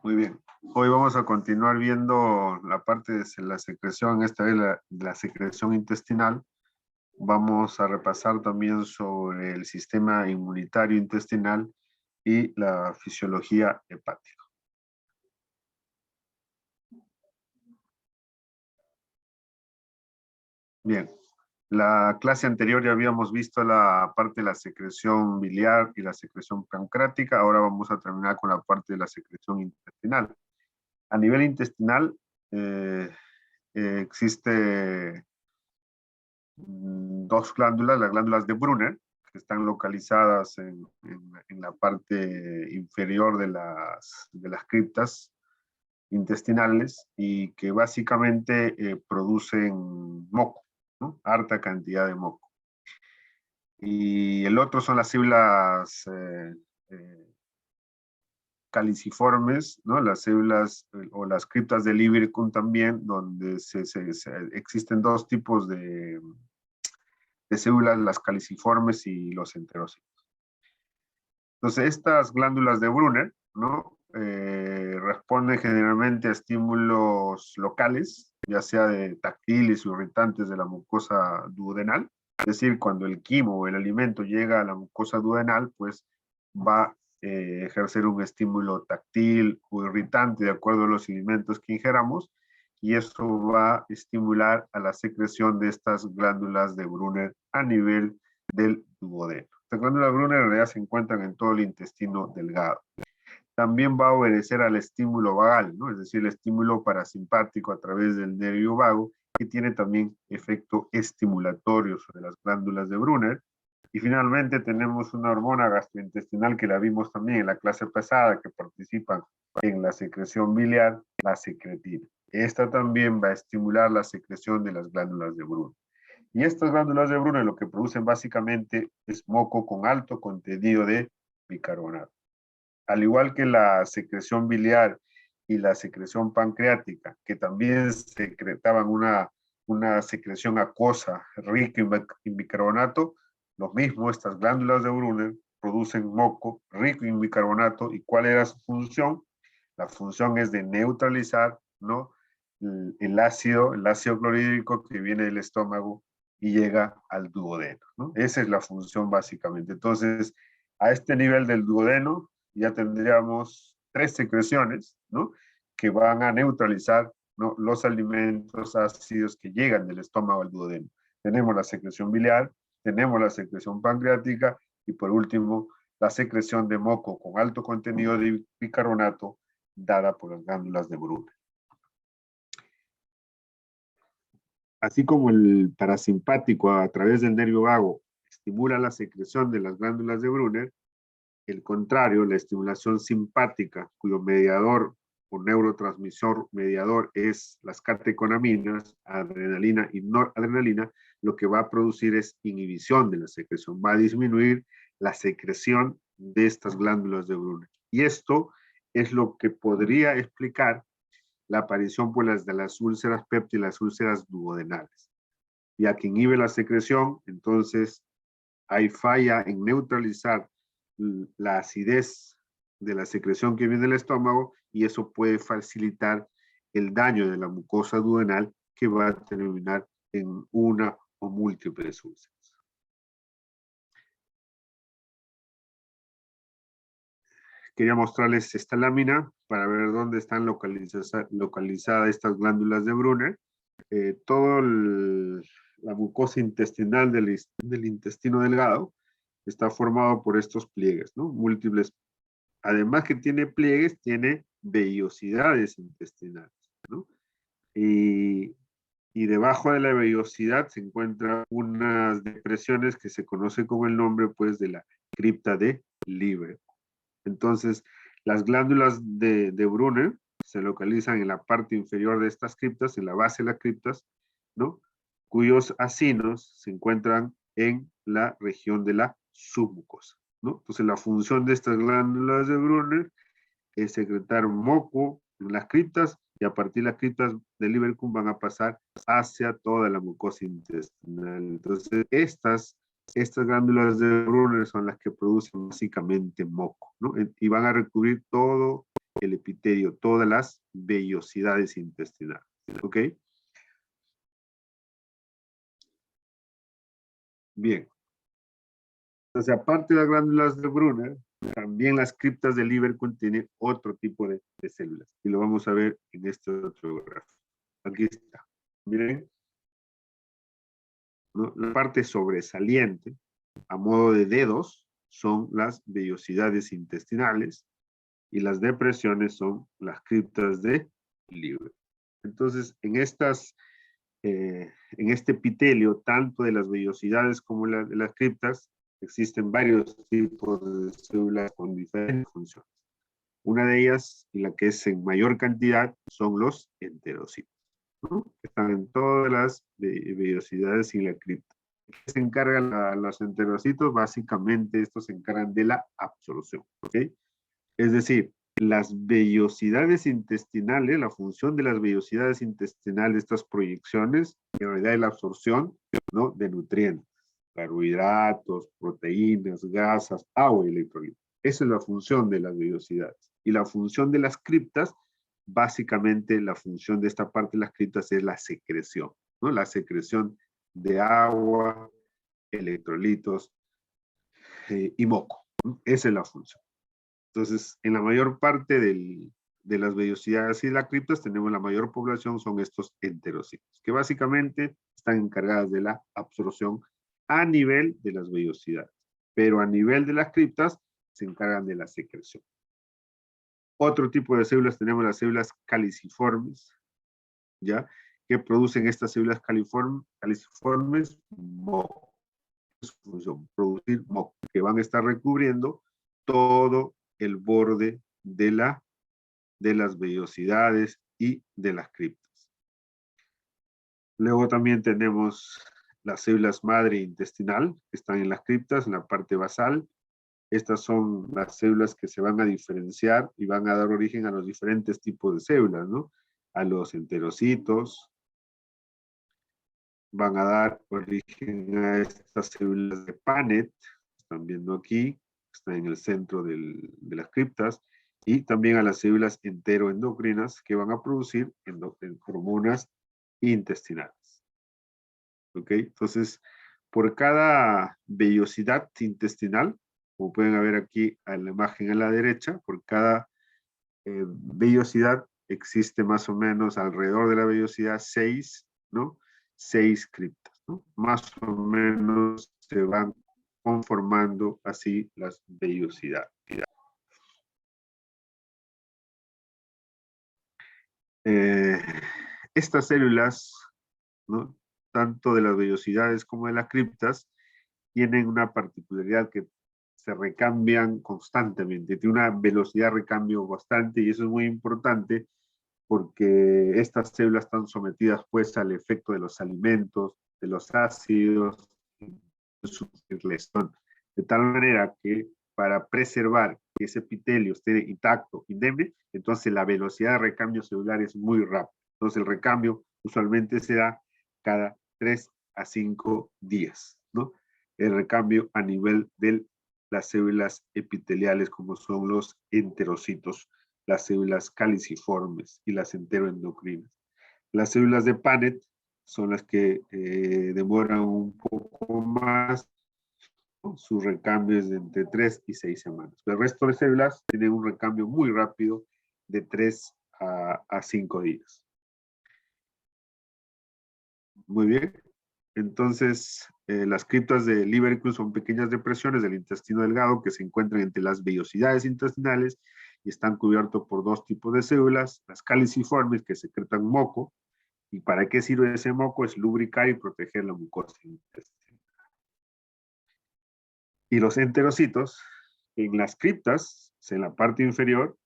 Muy bien. Hoy vamos a continuar viendo la parte de la secreción, esta vez la secreción intestinal. Vamos a repasar también sobre el sistema inmunitario intestinal y la fisiología hepática. Bien, la clase anterior ya habíamos visto la parte de la secreción biliar y la secreción pancreática. Ahora vamos a terminar con la parte de la secreción intestinal. A nivel intestinal existe dos glándulas, las glándulas de Brunner, que están localizadas en la parte inferior de las criptas intestinales y que básicamente producen moco, ¿no? Harta cantidad de moco. Y el otro son las células caliciformes, ¿no? Las células o las criptas de Lieberkühn también, donde existen dos tipos de células, las caliciformes y los enterocitos. Entonces, estas glándulas de Brunner, ¿no? Responden generalmente a estímulos locales, ya sea de táctiles o irritantes de la mucosa duodenal. Es decir, cuando el quimo o el alimento llega a la mucosa duodenal, pues va a ejercer un estímulo táctil o irritante de acuerdo a los alimentos que ingeramos, y eso va a estimular a la secreción de estas glándulas de Brunner a nivel del duodeno. Estas glándulas de Brunner en realidad se encuentran en todo el intestino delgado. También va a obedecer al estímulo vagal, ¿no? Es decir, el estímulo parasimpático a través del nervio vago, que tiene también efecto estimulatorio sobre las glándulas de Brunner. Y finalmente tenemos una hormona gastrointestinal que la vimos también en la clase pasada, que participa en la secreción biliar, la secretina. Esta también va a estimular la secreción de las glándulas de Brunner. Y estas glándulas de Brunner lo que producen básicamente es moco con alto contenido de bicarbonato. Al igual que la secreción biliar y la secreción pancreática, que también secretaban una secreción acuosa rica en bicarbonato, lo mismo, estas glándulas de Brunner producen moco rico en bicarbonato. ¿Y cuál era su función? La función es de neutralizar, ¿no?, el ácido clorhídrico que viene del estómago y llega al duodeno, ¿no? Esa es la función básicamente. Entonces, a este nivel del duodeno ya tendríamos tres secreciones, ¿no?, que van a neutralizar, ¿no?, los alimentos ácidos que llegan del estómago al duodeno. Tenemos la secreción biliar, tenemos la secreción pancreática y por último la secreción de moco con alto contenido de bicarbonato dada por las glándulas de Brunner. Así como el parasimpático a través del nervio vago estimula la secreción de las glándulas de Brunner, el contrario, la estimulación simpática, cuyo mediador o neurotransmisor mediador es las catecolaminas, adrenalina y noradrenalina, lo que va a producir es inhibición de la secreción, va a disminuir la secreción de estas glándulas de Brunner. Y esto es lo que podría explicar la aparición pues, de las úlceras pépticas y las úlceras duodenales. Ya que inhibe la secreción, entonces hay falla en neutralizar la acidez de la secreción que viene del estómago y eso puede facilitar el daño de la mucosa duodenal que va a terminar en una o múltiples úlceras. Quería mostrarles esta lámina para ver dónde están localizadas estas glándulas de Brunner. Toda la mucosa intestinal del intestino delgado está formado por estos pliegues, ¿no? Múltiples. Además que tiene pliegues, tiene vellosidades intestinales, ¿no? Y debajo de la vellosidad se encuentran unas depresiones que se conocen con el nombre, pues, de la cripta de Lieberkühn. Entonces, las glándulas de Brunner se localizan en la parte inferior de estas criptas, en la base de las criptas, ¿no?, cuyos acinos se encuentran en la región de la submucosa, ¿no? Entonces, la función de estas glándulas de Brunner es secretar moco en las criptas y a partir de las criptas de Lieberkühn van a pasar hacia toda la mucosa intestinal. Entonces, estas glándulas de Brunner son las que producen básicamente moco, ¿no? Y van a recubrir todo el epitelio, todas las vellosidades intestinales. ¿Ok? Bien. Entonces, aparte de las glándulas de Brunner, también las criptas de Lieberkühn tienen otro tipo de células. Y lo vamos a ver en este otro gráfico. Aquí está. Miren, ¿no? La parte sobresaliente, a modo de dedos, son las vellosidades intestinales y las depresiones son las criptas de Lieberkühn. Entonces, en este epitelio, tanto de las vellosidades como de las criptas, existen varios tipos de células con diferentes funciones. Una de ellas, y la que es en mayor cantidad, son los enterocitos, ¿no? Que están en todas las vellosidades y la cripta. ¿Qué se encargan los enterocitos? Básicamente, estos se encargan de la absorción, ¿ok? Es decir, las vellosidades intestinales, la función de las vellosidades intestinales, estas proyecciones, en realidad es la absorción, ¿no?, de nutrientes, carbohidratos, proteínas, grasas, agua y electrolitos. Esa es la función de las vellosidades. Y la función de las criptas, básicamente la función de esta parte de las criptas es la secreción, ¿no? La secreción de agua, electrolitos y moco, ¿no? Esa es la función. Entonces, en la mayor parte de las vellosidades y las criptas tenemos la mayor población, son estos enterocitos, que básicamente están encargadas de la absorción a nivel de las vellosidades, pero a nivel de las criptas se encargan de la secreción. Otro tipo de células tenemos las células caliciformes, ¿ya? Que producen estas células caliciformes moco. Su función, producir moco, que van a estar recubriendo todo el borde de las vellosidades y de las criptas. Luego también tenemos las células madre intestinal, que están en las criptas, en la parte basal. Estas son las células que se van a diferenciar y van a dar origen a los diferentes tipos de células, ¿no? A los enterocitos, van a dar origen a estas células de Paneth, están viendo aquí, están en el centro de las criptas, y también a las células enteroendocrinas que van a producir hormonas intestinales. ¿Ok? Entonces, por cada vellosidad intestinal, como pueden ver aquí en la imagen a la derecha, por cada vellosidad existe más o menos alrededor de la vellosidad 6, ¿no? 6 criptas, ¿no? Más o menos se van conformando así las vellosidades. Estas células, ¿no?, tanto de las vellosidades como de las criptas, tienen una particularidad que se recambian constantemente, tiene una velocidad de recambio bastante, y eso es muy importante porque estas células están sometidas pues al efecto de los alimentos, de los ácidos, de tal manera que para preservar que ese epitelio esté intacto, indemne, entonces la velocidad de recambio celular es muy rápida. Entonces el recambio usualmente se da cada 3 a 5 días, ¿no? El recambio a nivel de las células epiteliales como son los enterocitos, las células caliciformes y las enteroendocrinas. Las células de Paneth son las que demoran un poco más, ¿no? Su recambio es de entre 3 y 6 semanas. El resto de células tienen un recambio muy rápido de 3 a 5 días. Muy bien. Entonces, las criptas de Lieberkühn son pequeñas depresiones del intestino delgado que se encuentran entre las vellosidades intestinales y están cubiertos por dos tipos de células, las caliciformes que secretan moco. ¿Y para qué sirve ese moco? Es lubricar y proteger la mucosa intestinal. Y los enterocitos, en las criptas, en la parte inferior,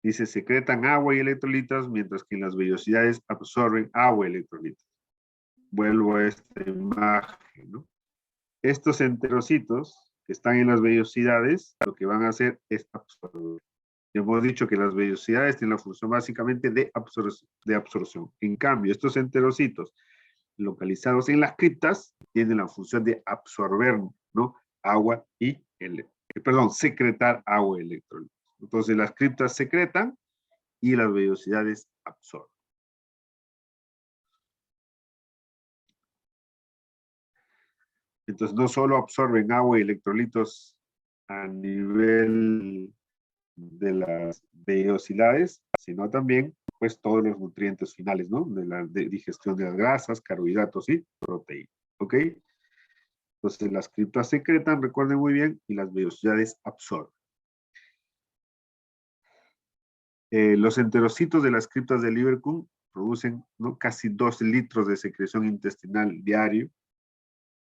dice secretan agua y electrolitos, mientras que en las vellosidades absorben agua y electrolitos. Vuelvo a esta imagen, ¿no? Estos enterocitos que están en las vellosidades, lo que van a hacer es absorber. Hemos dicho que las vellosidades tienen la función básicamente de absorción. En cambio, estos enterocitos localizados en las criptas tienen la función de absorber, ¿no?, agua y secretar agua y electrolitos. Entonces las criptas secretan y las vellosidades absorben. Entonces no solo absorben agua y electrolitos a nivel de las vellosidades, sino también pues todos los nutrientes finales, ¿no? De la digestión de las grasas, carbohidratos y proteínas, ¿ok? Entonces las criptas secretan, recuerden muy bien, y las vellosidades absorben. Los enterocitos de las criptas de Lieberkühn producen, ¿no?, casi 2 litros de secreción intestinal diario.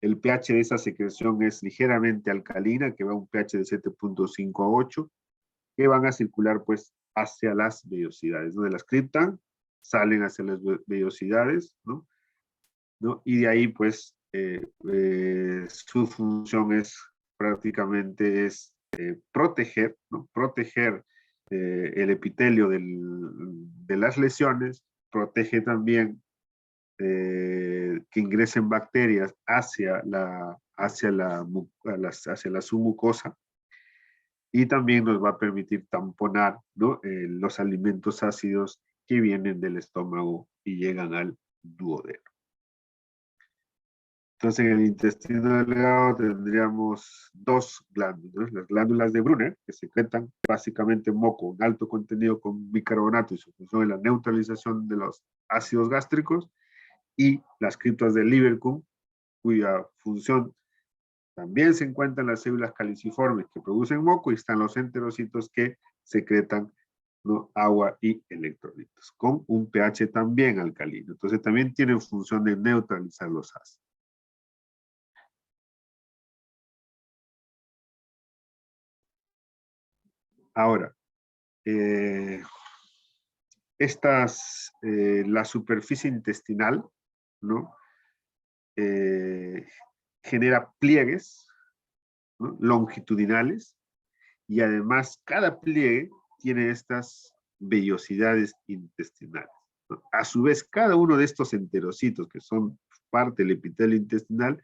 El pH de esa secreción es ligeramente alcalina, que va a un pH de 7.5 a 8, que van a circular pues hacia las vellosidades, ¿no? De las criptas salen hacia las vellosidades, ¿no? Y de ahí pues su función es prácticamente proteger, ¿no? Proteger el epitelio de las lesiones, protege también que ingresen bacterias hacia la submucosa, y también nos va a permitir tamponar, ¿no?, los alimentos ácidos que vienen del estómago y llegan al duodeno. Entonces, en el intestino delgado tendríamos 2 glándulas, las glándulas de Brunner, que secretan básicamente moco en alto contenido con bicarbonato y su función es la neutralización de los ácidos gástricos, y las criptas de Lieberkühn, cuya función también se encuentran las células caliciformes que producen moco, y están los enterocitos que secretan, ¿no?, agua y electrolitos, con un pH también alcalino. Entonces también tienen función de neutralizar los ácidos. Ahora, la superficie intestinal, ¿no?, genera pliegues, ¿no?, longitudinales, y además cada pliegue tiene estas vellosidades intestinales, ¿no? A su vez, cada uno de estos enterocitos, que son parte del epitelio intestinal,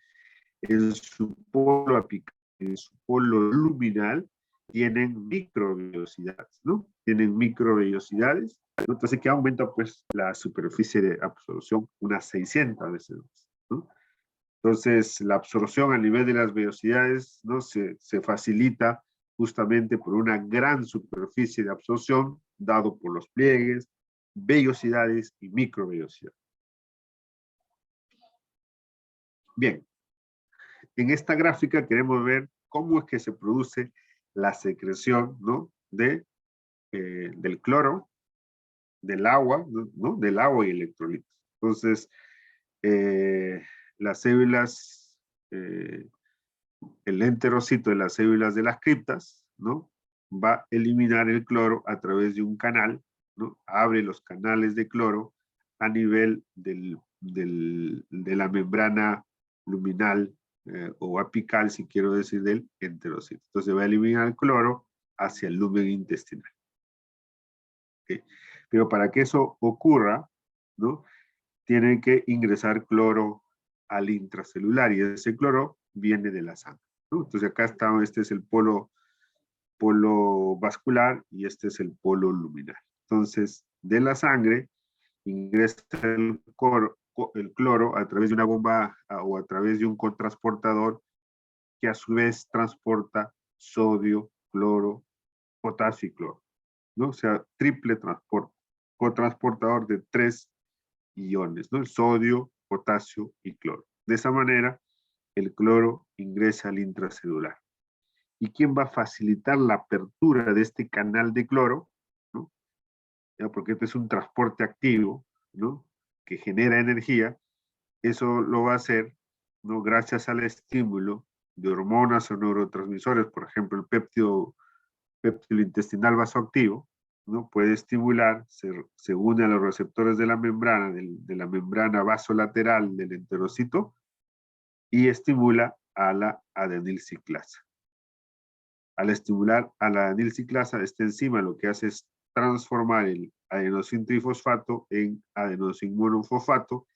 en su polo apical, en su polo luminal, tienen microvellosidades, ¿no? Tienen microvellosidades, ¿no? Entonces, que aumenta pues la superficie de absorción unas 600 veces más, ¿no? Entonces, la absorción a nivel de las vellosidades, ¿no?, se facilita justamente por una gran superficie de absorción, dado por los pliegues, vellosidades y microvellosidades. Bien, en esta gráfica queremos ver cómo es que se produce la secreción, ¿no?, del cloro, del agua, ¿no?, del agua y electrolitos. Entonces, las células, el enterocito de las células de las criptas, ¿no?, va a eliminar el cloro a través de un canal, ¿no? Abre los canales de cloro a nivel de la membrana luminal, o apical, si quiero decir, del enterocito. Entonces va a eliminar el cloro hacia el lumen intestinal. ¿Okay? Pero para que eso ocurra, ¿no?, tiene que ingresar cloro al intracelular, y ese cloro viene de la sangre, ¿no? Entonces acá está, este es el polo vascular y este es el polo luminal. Entonces, de la sangre ingresa el cloro a través de una bomba o a través de un cotransportador, que a su vez transporta sodio, cloro, potasio y cloro, ¿no? O sea, triple transporte, cotransportador de 3 iones, ¿no? El sodio, potasio y cloro. De esa manera, el cloro ingresa al intracelular. ¿Y quién va a facilitar la apertura de este canal de cloro, ¿no? ¿Ya? Porque este es un transporte activo, ¿no?, que genera energía. Eso lo va a hacer, ¿no?, gracias al estímulo de hormonas o neurotransmisores. Por ejemplo, el péptido intestinal vasoactivo, ¿no?, puede estimular, se une a los receptores de la membrana, de la membrana vasolateral del enterocito, y estimula a la adenilciclasa. Al estimular a la adenilciclasa, esta enzima lo que hace es transformar el adenosín trifosfato en adenosín monofosfato,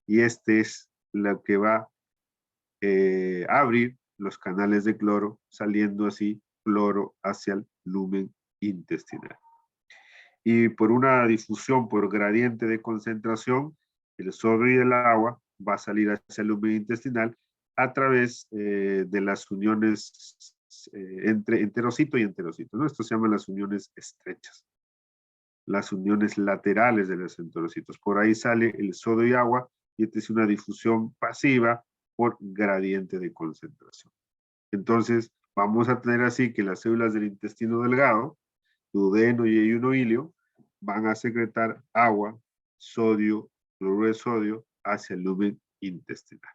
y este es lo que va a abrir los canales de cloro, saliendo así cloro hacia el lumen intestinal. Y por una difusión por gradiente de concentración, el sodio y el agua va a salir hacia el lumen intestinal a través de las uniones entre enterocito y enterocito, ¿no? Esto se llaman las uniones estrechas. Las uniones laterales de los enterocitos. Por ahí sale el sodio y agua y esta es una difusión pasiva por gradiente de concentración. Entonces, vamos a tener así que las células del intestino delgado, duodeno y ionoilio, van a secretar agua, sodio, cloruro de sodio hacia el lumen intestinal.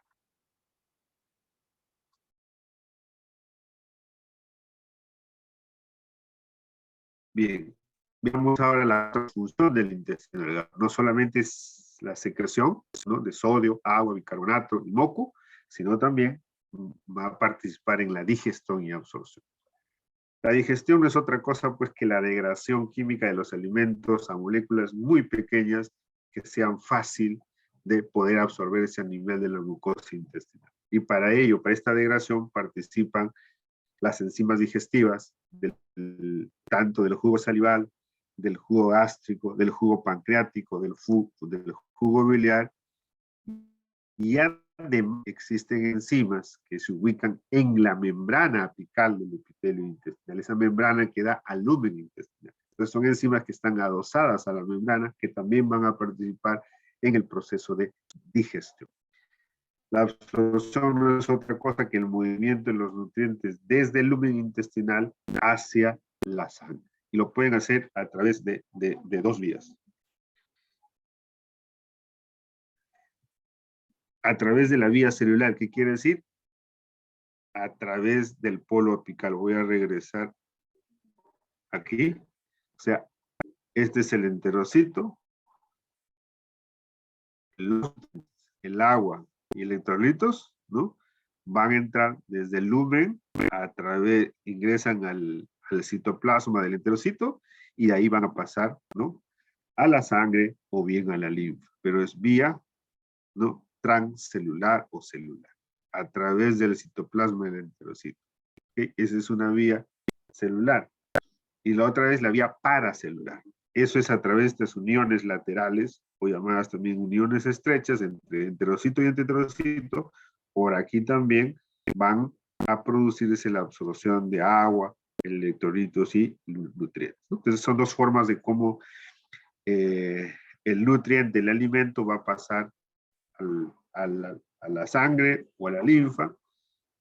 Bien, veamos ahora la función del intestino delgado. No solamente es la secreción, ¿no?, de sodio, agua, bicarbonato y moco, sino también va a participar en la digestión y absorción. La digestión no es otra cosa pues que la degradación química de los alimentos a moléculas muy pequeñas que sean fácil de poder absorberse a nivel de la glucosa intestinal. Y para ello, para esta degradación, participan las enzimas digestivas, tanto del jugo salival, del jugo gástrico, del jugo pancreático, del jugo biliar, y además existen enzimas que se ubican en la membrana apical del epitelio intestinal, esa membrana que da al lumen intestinal. Entonces son enzimas que están adosadas a la membrana que también van a participar en el proceso de digestión. La absorción no es otra cosa que el movimiento de los nutrientes desde el lumen intestinal hacia la sangre. Y lo pueden hacer a través de dos vías. A través de la vía celular, ¿qué quiere decir? A través del polo apical. Voy a regresar aquí. O sea, este es el enterocito, el agua y electrolitos, ¿no? Van a entrar desde el lumen, a través, ingresan al citoplasma del enterocito y ahí van a pasar, ¿no?, a la sangre o bien a la linfa, pero es vía, ¿no?, transcelular o celular, a través del citoplasma del enterocito. ¿Okay? Esa es una vía celular. Y la otra es la vía paracelular. Eso es a través de las uniones laterales, o llamadas también uniones estrechas, entre enterocito y enterocito. Por aquí también van a producirse la absorción de agua, electrolitos y nutrientes. Entonces son dos formas de cómo el nutriente, el alimento, va a pasar a la sangre o a la linfa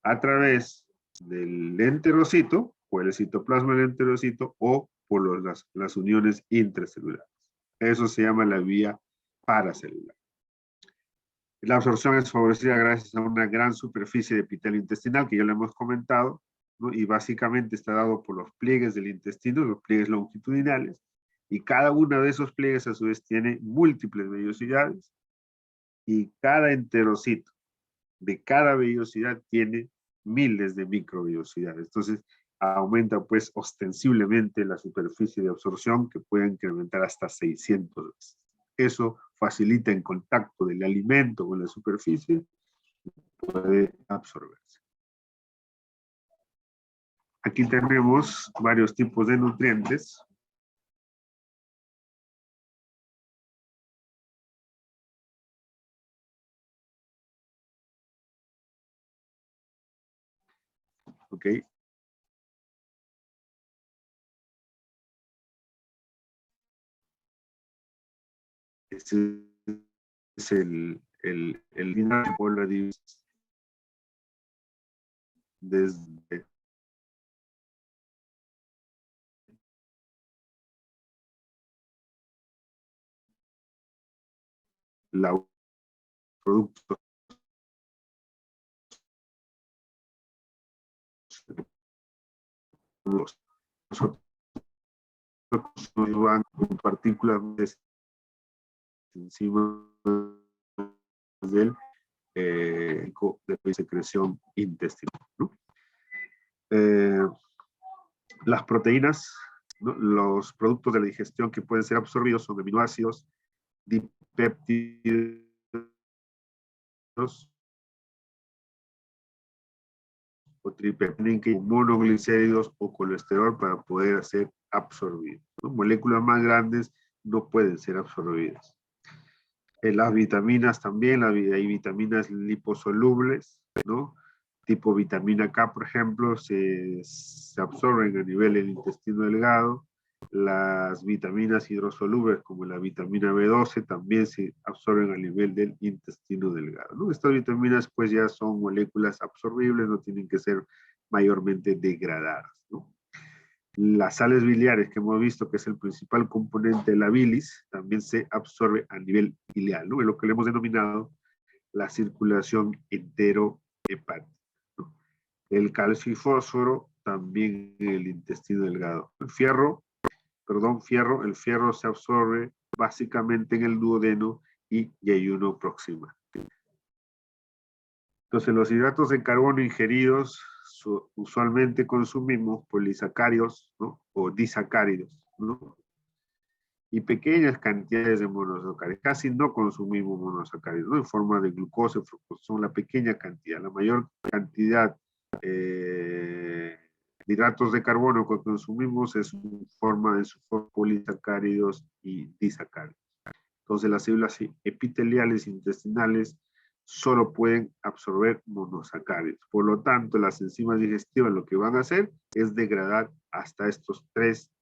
a través del enterocito o el citoplasma del enterocito o por las uniones intracelulares. Eso se llama la vía paracelular. La absorción es favorecida gracias a una gran superficie de epitelio intestinal, que ya lo hemos comentado, ¿no?, y básicamente está dado por los pliegues del intestino, los pliegues longitudinales, y cada uno de esos pliegues a su vez tiene múltiples vellosidades, y cada enterocito de cada vellosidad tiene miles de microvellosidades. Entonces, aumenta pues ostensiblemente la superficie de absorción, que puede incrementar hasta 600 veces. Eso facilita el contacto del alimento con la superficie, puede absorberse. Aquí tenemos varios tipos de nutrientes. ¿Ok? Este es el desde la productos nosotros van con partículas encima del de secreción intestinal, ¿no? Las proteínas, ¿no?, los productos de la digestión que pueden ser absorbidos son aminoácidos, dipéptidos, o tripeptidas, tienen que ir monoglicéridos o colesterol para poder ser absorbidos, ¿no? Moléculas más grandes no pueden ser absorbidas. Las vitaminas también, hay vitaminas liposolubles, ¿no? Tipo vitamina K, por ejemplo, se absorben a nivel del intestino delgado. Las vitaminas hidrosolubles, como la vitamina B12, también se absorben a nivel del intestino delgado, ¿no? Estas vitaminas, pues, ya son moléculas absorbibles, no tienen que ser mayormente degradadas, ¿no? Las sales biliares, que hemos visto que es el principal componente de la bilis, también se absorbe a nivel biliar, ¿no? Es lo que le hemos denominado la circulación enterohepática, ¿no? El calcio y fósforo también en el intestino delgado. El fierro se absorbe básicamente en el duodeno y yeyuno proximal. Entonces, los hidratos de carbono ingeridos usualmente consumimos polisacáridos, ¿no? O disacáridos, ¿no? Y pequeñas cantidades de monosacáridos. Casi no consumimos monosacáridos, ¿no? En forma de glucosa, son la pequeña cantidad. La mayor cantidad de hidratos de carbono que consumimos es en forma de polisacáridos y disacáridos. Entonces, las células epiteliales intestinales solo pueden absorber monosacáridos. Por lo tanto, las enzimas digestivas lo que van a hacer es degradar hasta estos tres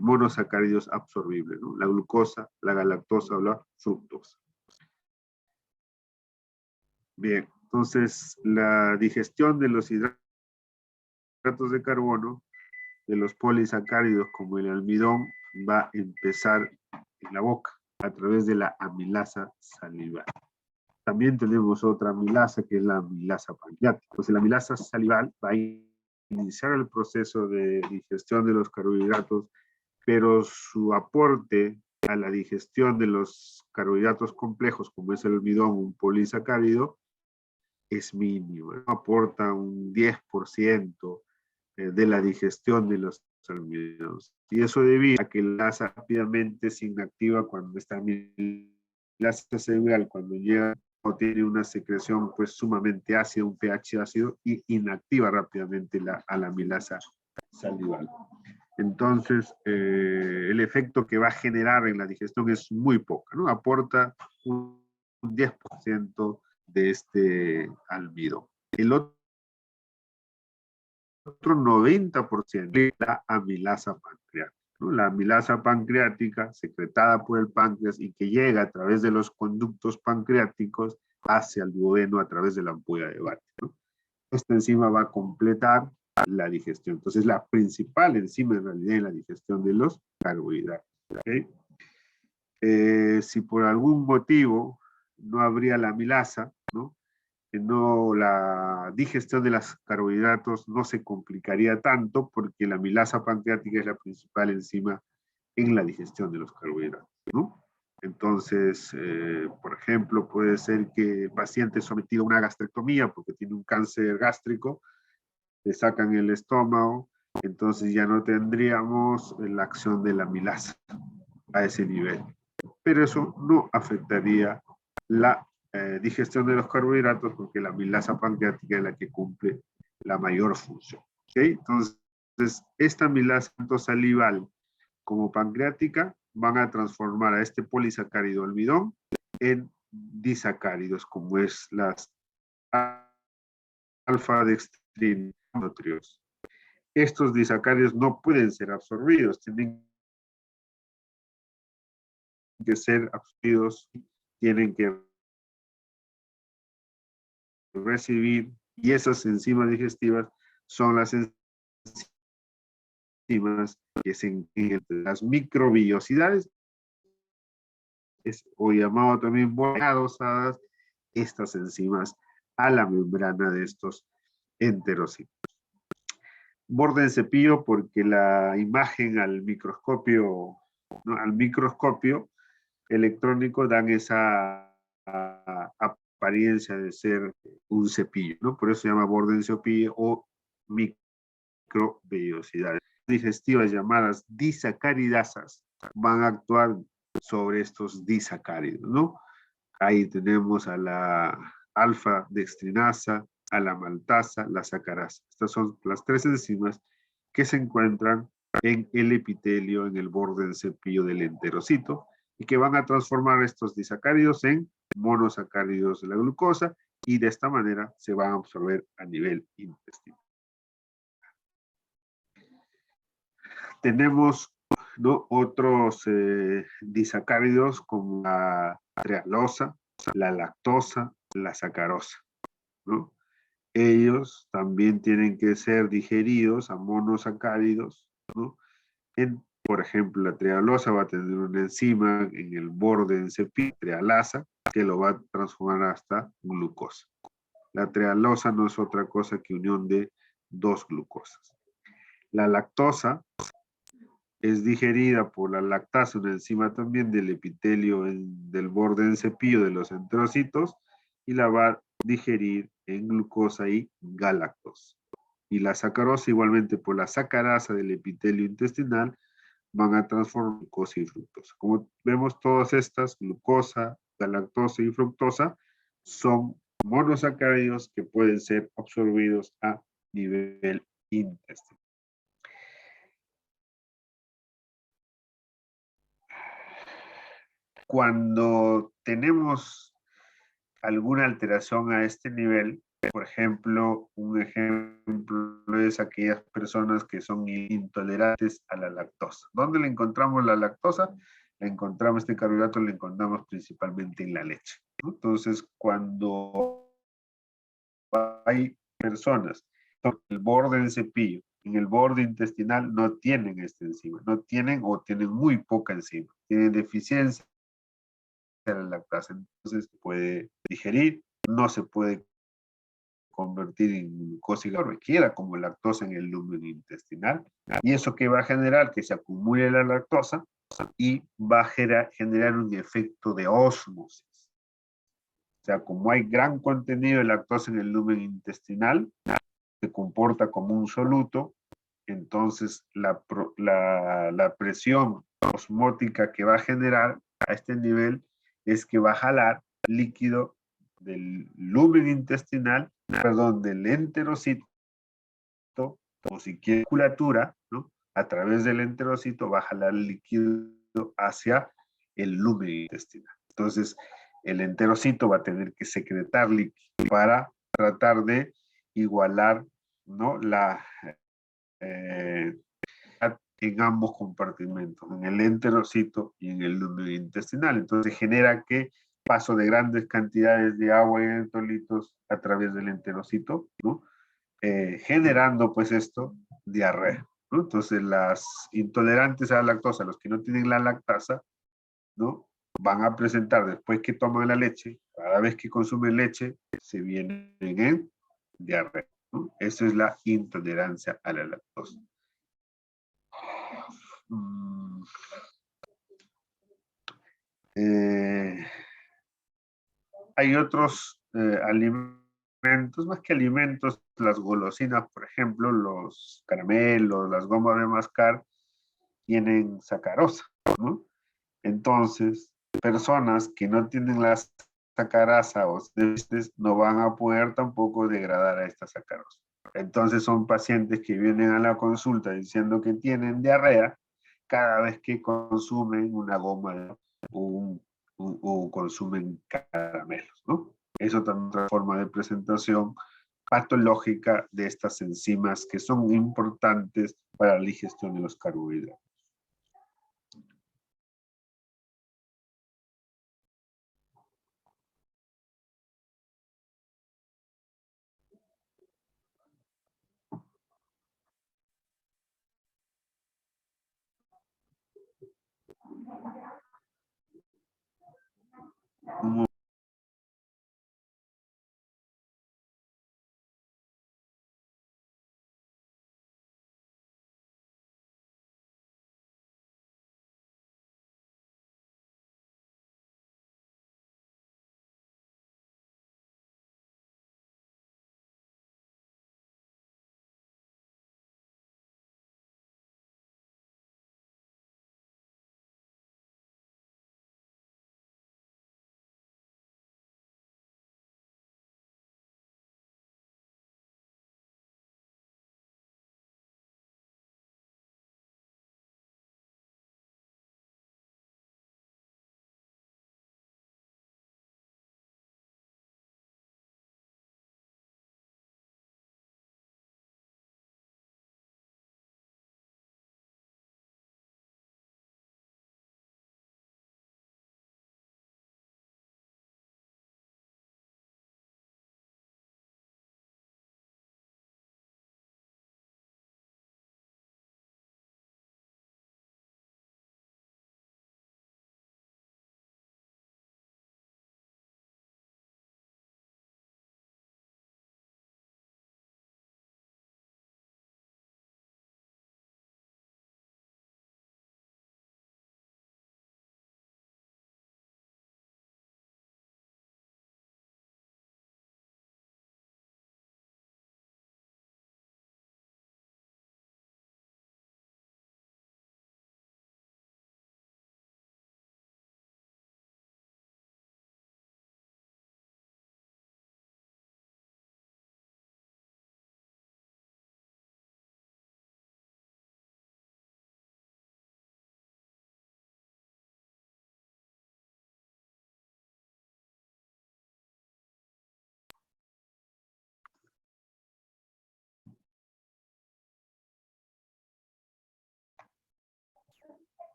monosacáridos absorbibles, ¿no? La glucosa, la galactosa o la fructosa. Bien, entonces la digestión de los hidratos de carbono, de los polisacáridos como el almidón, va a empezar en la boca a través de la amilasa salival. También tenemos otra amilasa que es la amilasa pancreática. Entonces la amilasa salival va a iniciar el proceso de digestión de los carbohidratos, pero su aporte a la digestión de los carbohidratos complejos, como es el almidón, un polisacárido, es mínimo, ¿no? Aporta un 10% de la digestión de los almidones. Y eso debido a que la amilasa rápidamente se inactiva cuando esta amilasa cerebral, cuando llega o tiene una secreción pues sumamente ácida, un pH ácido, y inactiva rápidamente a la amilasa salival. Entonces, el efecto que va a generar en la digestión es muy poco, ¿no? Aporta un 10% de este almidón. El otro 90% es la amilasa pancreática, ¿no? La amilasa pancreática, secretada por el páncreas y que llega a través de los conductos pancreáticos hacia el duodeno a través de la ampolla de Barrett, ¿no? Esta enzima va a completar la digestión. Entonces, la principal enzima en realidad en la digestión de los carbohidratos. ¿Okay? Si por algún motivo no habría la amilasa, ¿no? La digestión de los carbohidratos no se complicaría tanto porque la amilasa pancreática es la principal enzima en la digestión de los carbohidratos, ¿no? Entonces, por ejemplo, puede ser que el paciente sometido a una gastrectomía porque tiene un cáncer gástrico, le sacan el estómago, entonces ya no tendríamos la acción de la amilasa a ese nivel. Pero eso no afectaría la digestión de los carbohidratos porque la amilasa pancreática es la que cumple la mayor función. ¿Okay? Entonces, esta amilasa tanto salival como pancreática van a transformar a este polisacárido almidón en disacáridos, como es las alfa-dextrina. Estos disacáridos no pueden ser absorbidos, tienen que ser absorbidos, tienen que recibir, y esas enzimas digestivas son las enzimas que se encargan de las microvillosidades, o llamado también adosadas, estas enzimas a la membrana de estos enterocitos. Borde de cepillo porque la imagen al microscopio, ¿no? Al microscopio electrónico dan esa apariencia de ser un cepillo, ¿no? Por eso se llama borde de cepillo o microvellosidades. Digestivas llamadas disacaridasas van a actuar sobre estos disacáridos, ¿no? Ahí tenemos a la alfa-dextrinasa, a la maltasa, la sacarasa. Estas son las tres enzimas que se encuentran en el epitelio, en el borde del cepillo del enterocito, y que van a transformar estos disacáridos en monosacáridos de la glucosa, y de esta manera se van a absorber a nivel intestinal. Tenemos, ¿no?, otros disacáridos como la trealosa, la lactosa, la sacarosa, ¿no? Ellos también tienen que ser digeridos a monosacáridos, ¿no? Por ejemplo, la trealosa va a tener una enzima en el borde del cepillo, trealasa, que lo va a transformar hasta glucosa. La trealosa no es otra cosa que unión de dos glucosas. La lactosa es digerida por la lactasa, una enzima también del epitelio del borde del cepillo de los enterocitos, y la va a digerir en glucosa y galactosa. Y la sacarosa igualmente por la sacarasa del epitelio intestinal van a transformar glucosa y fructosa. Como vemos, todas estas, glucosa, galactosa y fructosa, son monosacáridos que pueden ser absorbidos a nivel intestinal. Cuando tenemos alguna alteración a este nivel, por ejemplo, un ejemplo es aquellas personas que son intolerantes a la lactosa. ¿Dónde le encontramos la lactosa? La encontramos, este carbohidrato lo encontramos principalmente en la leche, ¿no? Entonces, cuando hay personas en el borde del cepillo, en el borde intestinal, no tienen esta enzima, no tienen o tienen muy poca enzima, tienen deficiencia de la lactasa, entonces se puede digerir, no se puede convertir en glucosa y requiera como lactosa en el lumen intestinal, y eso que va a generar que se acumule la lactosa y va a generar un efecto de ósmosis. O sea, como hay gran contenido de lactosa en el lumen intestinal, se comporta como un soluto, entonces la presión osmótica que va a generar a este nivel es que va a jalar líquido del lumen intestinal, perdón, del enterocito, o si quiere circulatura, ¿no?, a través del enterocito va a jalar líquido hacia el lumen intestinal. Entonces, el enterocito va a tener que secretar líquido para tratar de igualar, ¿no?, en ambos compartimentos, en el enterocito y en el lumen intestinal. Entonces genera que paso de grandes cantidades de agua y electrolitos a través del enterocito, ¿no?, generando pues esto, diarrea, ¿no? Entonces las intolerantes a la lactosa, los que no tienen la lactasa, ¿no?, van a presentar después que toman la leche, cada vez que consumen leche, se vienen en diarrea, ¿no? Eso es la intolerancia a la lactosa. Hay otros alimentos, más que alimentos, las golosinas, por ejemplo, los caramelos, las gomas de mascar, tienen sacarosa, ¿no? Entonces, personas que no tienen la sacarasa o no van a poder tampoco degradar a esta sacarosa. Entonces son pacientes que vienen a la consulta diciendo que tienen diarrea cada vez que consumen una goma o consumen caramelos, ¿no? Eso también es otra forma de presentación patológica de estas enzimas que son importantes para la digestión de los carbohidratos.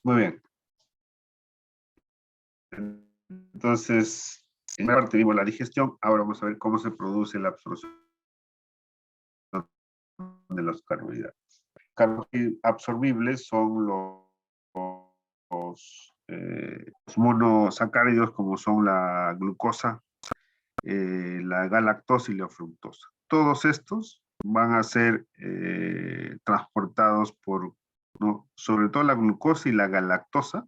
Muy bien. Entonces, en la parte vimos la digestión, ahora vamos a ver cómo se produce la absorción de los carbohidratos. Carbohidratos absorbibles son los monosacáridos, como son la glucosa, la galactosa y la fructosa. Todos estos van a ser transportados por, ¿no? Sobre todo la glucosa y la galactosa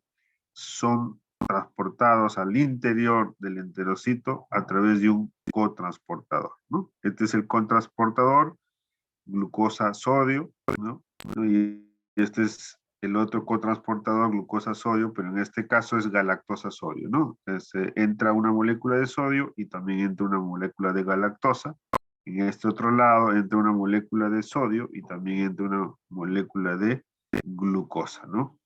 son transportados al interior del enterocito a través de un cotransportador, ¿no? Este es el cotransportador, glucosa-sodio, ¿no? Y este es el otro cotransportador, glucosa-sodio, pero en este caso es galactosa-sodio, ¿no? Entonces, entra una molécula de sodio y también entra una molécula de galactosa. En este otro lado entra una molécula de sodio y también entra una molécula de glucosa, ¿no?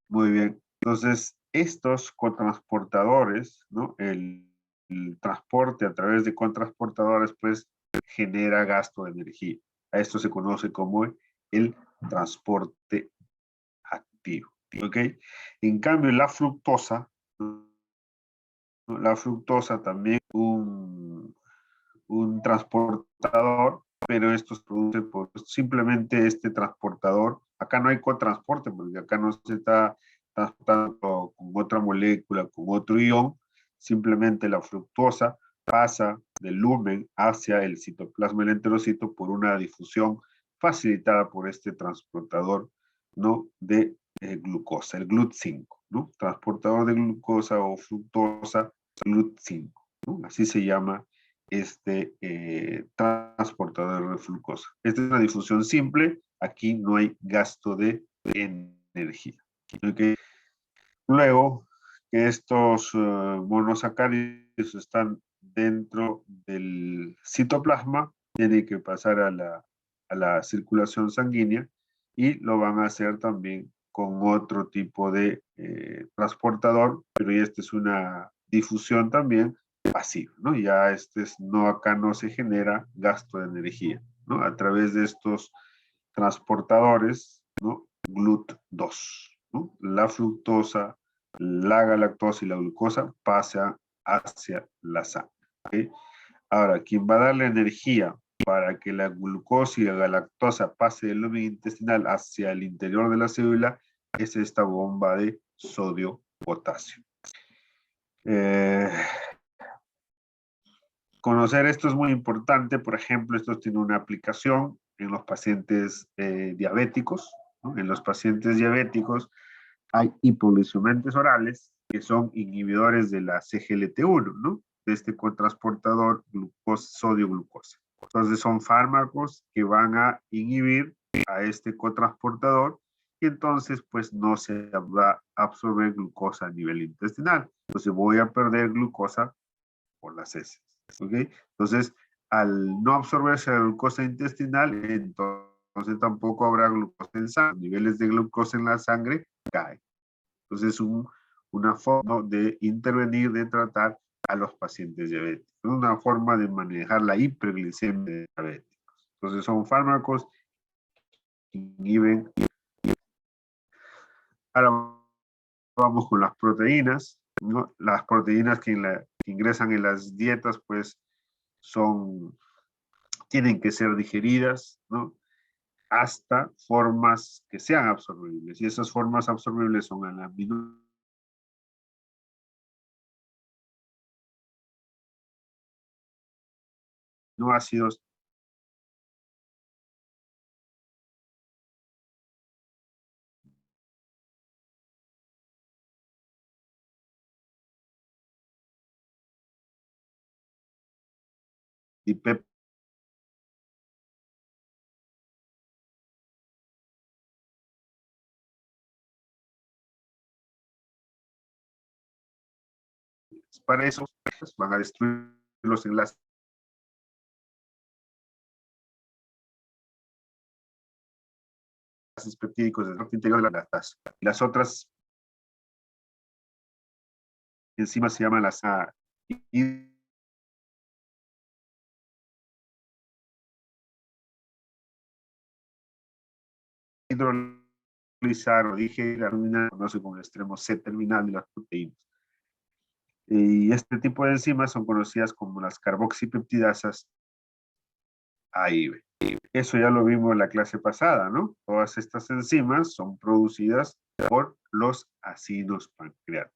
Muy bien. Entonces, estos cotransportadores, ¿no? El transporte a través de cotransportadores, pues, genera gasto de energía. A esto se conoce como el transporte activo. ¿Ok? En cambio, la fructosa, ¿no? La fructosa también un transportador, pero esto se produce por simplemente este transportador. Acá no hay cotransporte, porque acá no se está transportando con otra molécula, con otro ion, simplemente la fructosa pasa del lumen hacia el citoplasma del enterocito por una difusión facilitada por este transportador, ¿no? De glucosa, el GLUT5, ¿no? Transportador de glucosa o fructosa, GLUT5, ¿no? Así se llama este transportador de glucosa. Esta es una difusión simple, aquí no hay gasto de energía. ¿Okay? Luego que estos monosacáridos están dentro del citoplasma, tienen que pasar a la circulación sanguínea y lo van a hacer también con otro tipo de transportador, pero esta es una difusión también pasiva, ¿no? Ya no, acá no se genera gasto de energía, ¿no? A través de estos transportadores, ¿no? GLUT2, ¿no? La fructosa, la galactosa y la glucosa pasan hacia la sangre. ¿Okay? Ahora, quien va a dar la energía para que la glucosa y la galactosa pase del lumen intestinal hacia el interior de la célula es esta bomba de sodio-potasio. Conocer esto es muy importante. Por ejemplo, esto tiene una aplicación en los pacientes diabéticos, ¿no? En los pacientes diabéticos hay hipoglucemiantes orales que son inhibidores de la CGLT1, ¿no? De este cotransportador sodio-glucosa. Entonces son fármacos que van a inhibir a este cotransportador y entonces pues no se va a absorber glucosa a nivel intestinal. Entonces voy a perder glucosa por las heces. ¿Ok? Entonces, al no absorberse la glucosa intestinal, entonces tampoco habrá glucosa en sangre. Los niveles de glucosa en la sangre caen. Entonces, una forma de intervenir, de tratar a los pacientes diabéticos. Una forma de manejar la hiperglicemia de diabéticos. Entonces, son fármacos que inhiben. Ahora vamos con las proteínas, ¿no? Las proteínas que ingresan en las dietas, pues, tienen que ser digeridas, ¿no? Hasta formas que sean absorbibles. Y esas formas absorbibles son el aminoácidos y péptidos. Para eso pues, van a destruir los enlaces peptídicos del interior de la lactasa. Y las otras enzimas se llaman las hidrolasa. o digerir la terminal, conoce como el extremo C terminal de las proteínas. Y este tipo de enzimas son conocidas como las carboxipeptidasas A y B. Eso ya lo vimos en la clase pasada, ¿no? Todas estas enzimas son producidas por los ácidos pancreáticos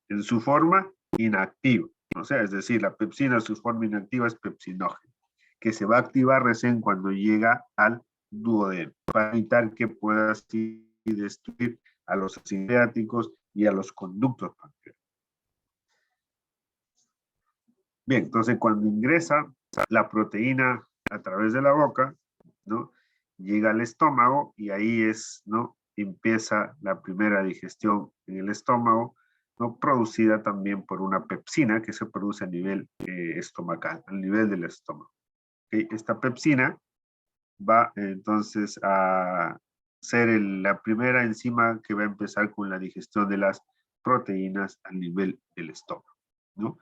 en su forma inactiva. O sea, es decir, la pepsina, su forma inactiva es pepsinógena, que se va a activar recién cuando llega al duodeno, para evitar que pueda así destruir a los ácidos pancreáticos y a los conductos pancreáticos. Bien, entonces cuando ingresa la proteína a través de la boca, ¿no? Llega al estómago y ahí es, ¿no? Empieza la primera digestión en el estómago, ¿no? Producida también por una pepsina que se produce a nivel estomacal, al nivel del estómago. ¿Okay? Esta pepsina va entonces a ser la primera enzima que va a empezar con la digestión de las proteínas a nivel del estómago, ¿no?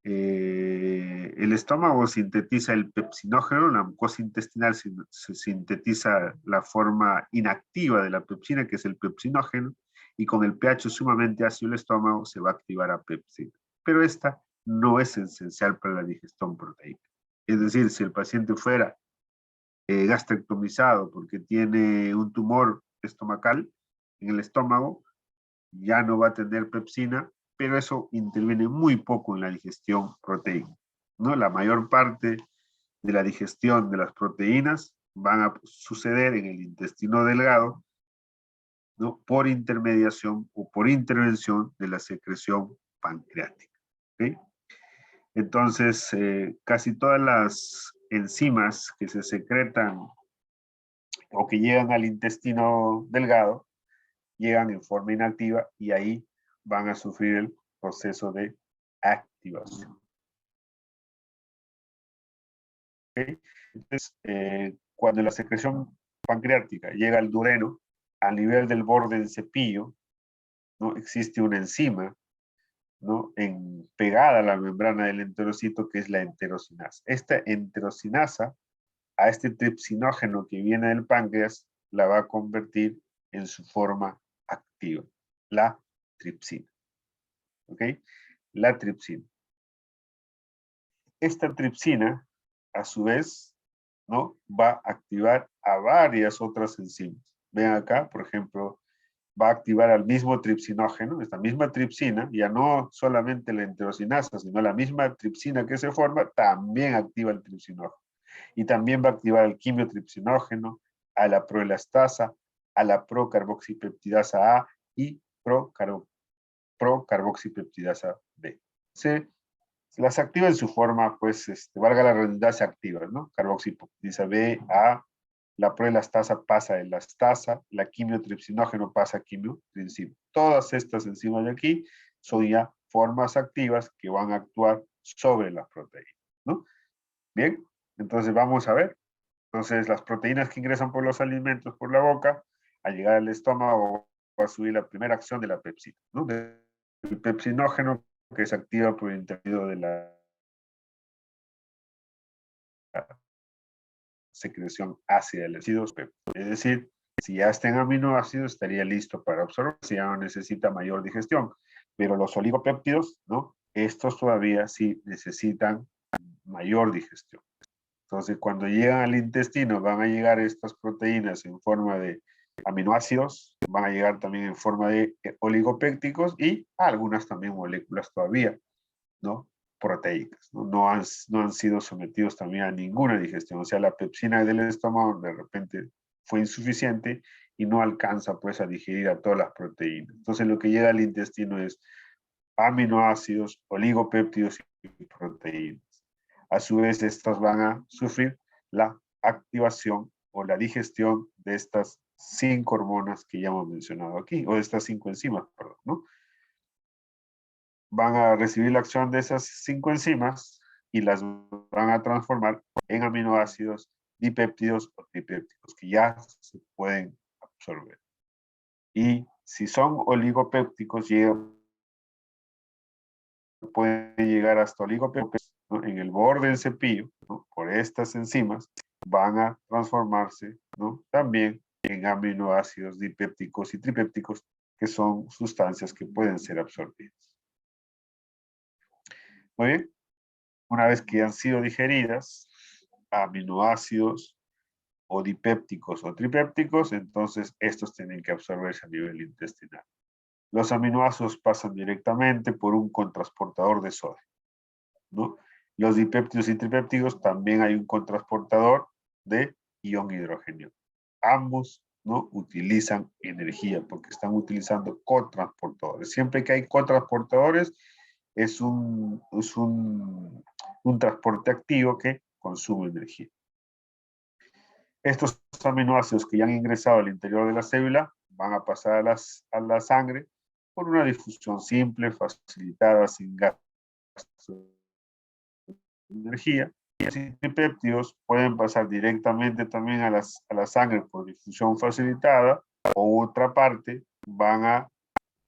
El estómago sintetiza el pepsinógeno, la mucosa intestinal se sintetiza la forma inactiva de la pepsina, que es el pepsinógeno, y con el pH sumamente ácido del estómago se va a activar a pepsina. Pero esta no es esencial para la digestión proteica. Es decir, si el paciente fuera gastrectomizado porque tiene un tumor estomacal en el estómago, ya no va a tener pepsina, pero eso interviene muy poco en la digestión proteica, ¿no? La mayor parte de la digestión de las proteínas van a suceder en el intestino delgado, ¿no? Por intermediación o por intervención de la secreción pancreática. ¿Okay? Entonces, casi todas las enzimas que se secretan o que llegan al intestino delgado llegan en forma inactiva y ahí van a sufrir el proceso de activación. ¿Okay? Entonces, cuando la secreción pancreática llega al duodeno, a nivel del borde del cepillo, ¿no? Existe una enzima, ¿no? Pegada a la membrana del enterocito, que es la enterocinasa. Esta enterocinasa, a este tripsinógeno que viene del páncreas, la va a convertir en su forma activa, la tripsina. ¿Ok? La tripsina. Esta tripsina, a su vez, ¿no? Va a activar a varias otras enzimas. Ven acá, por ejemplo, va a activar al mismo tripsinógeno, esta misma tripsina, ya no solamente la enterocinasa, sino la misma tripsina que se forma, también activa el tripsinógeno. Y también va a activar el quimiotripsinógeno, a la proelastasa, a la procarboxipeptidasa A y procarboxipeptidasa B. Se las activa en su forma, pues, valga la redundancia, activa, ¿no? Carboxipeptidasa B, A, la proelastasa pasa a elastasa, la quimiotripsinógeno pasa a quimiotripsina. Todas estas enzimas de aquí son ya formas activas que van a actuar sobre las proteínas, ¿no? Bien, entonces vamos a ver. Entonces las proteínas que ingresan por los alimentos por la boca, al llegar al estómago va a subir la primera acción de la pepsina, ¿no? El pepsinógeno que se activa por el intermedio de la secreción ácida de ácidos pépticos. Es decir, si ya está en aminoácidos, estaría listo para absorber, si ya no necesita mayor digestión. Pero los oligopéptidos, ¿no? Estos todavía sí necesitan mayor digestión. Entonces, cuando llegan al intestino, van a llegar estas proteínas en forma de aminoácidos, van a llegar también en forma de oligopépticos y algunas también moléculas todavía, ¿no? Proteicas, ¿no? No han sido sometidos también a ninguna digestión. O sea, la pepsina del estómago de repente fue insuficiente y no alcanza pues a digerir a todas las proteínas. Entonces lo que llega al intestino es aminoácidos, oligopéptidos y proteínas. A su vez, estas van a sufrir la activación o la digestión de estas 5 hormonas que ya hemos mencionado aquí, o de estas 5 enzimas, perdón, ¿no? Van a recibir la acción de esas 5 enzimas y las van a transformar en aminoácidos, dipéptidos o tripéptidos, que ya se pueden absorber. Y si son oligopépticos, pueden llegar hasta oligopéptidos, ¿no? En el borde del cepillo, ¿no? Por estas enzimas van a transformarse, ¿no? También en aminoácidos dipépticos y tripépticos, que son sustancias que pueden ser absorbidas. Muy bien, una vez que han sido digeridas, aminoácidos o dipépticos o tripépticos, entonces estos tienen que absorberse a nivel intestinal. Los aminoácidos pasan directamente por un contrasportador de sodio, ¿no? Los dipéptidos y tripépticos también hay un contrasportador de ion hidrógeno. Ambos, ¿no?, utilizan energía porque están utilizando cotransportadores. Siempre que hay cotransportadores es un transporte activo que consume energía. Estos aminoácidos que ya han ingresado al interior de la célula van a pasar a la sangre por una difusión simple, facilitada, sin gasto de energía. Y los tripéptidos pueden pasar directamente también a la sangre por difusión facilitada, o otra parte van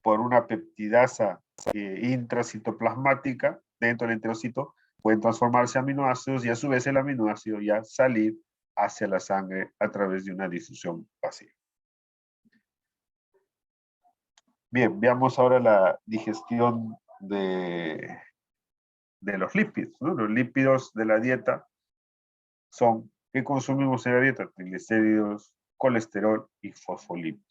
por una peptidasa intracitoplasmática dentro del enterocito, pueden transformarse en aminoácidos y a su vez el aminoácido ya salir hacia la sangre a través de una difusión pasiva. Bien, veamos ahora la digestión de los lípidos, ¿no? Los lípidos de la dieta son, ¿qué consumimos en la dieta? Triglicéridos, colesterol y fosfolípidos.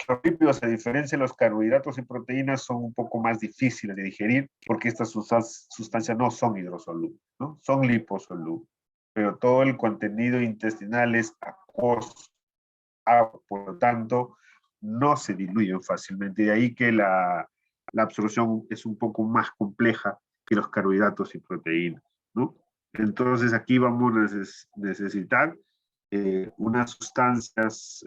Los lípidos, a diferencia de los carbohidratos y proteínas, son un poco más difíciles de digerir porque estas sustancias no son hidrosolubles, ¿no? Son liposolubles, pero todo el contenido intestinal es acuoso, por lo tanto, no se diluyen fácilmente. De ahí que la absorción es un poco más compleja que los carbohidratos y proteínas, ¿no? Entonces, aquí vamos a necesitar unas sustancias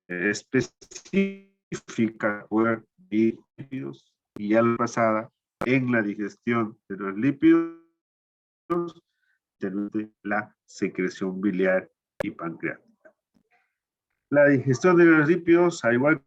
específicas para lípidos, y ya la pasada en la digestión de los lípidos, de la secreción biliar y pancreática. La digestión de los lípidos, al igual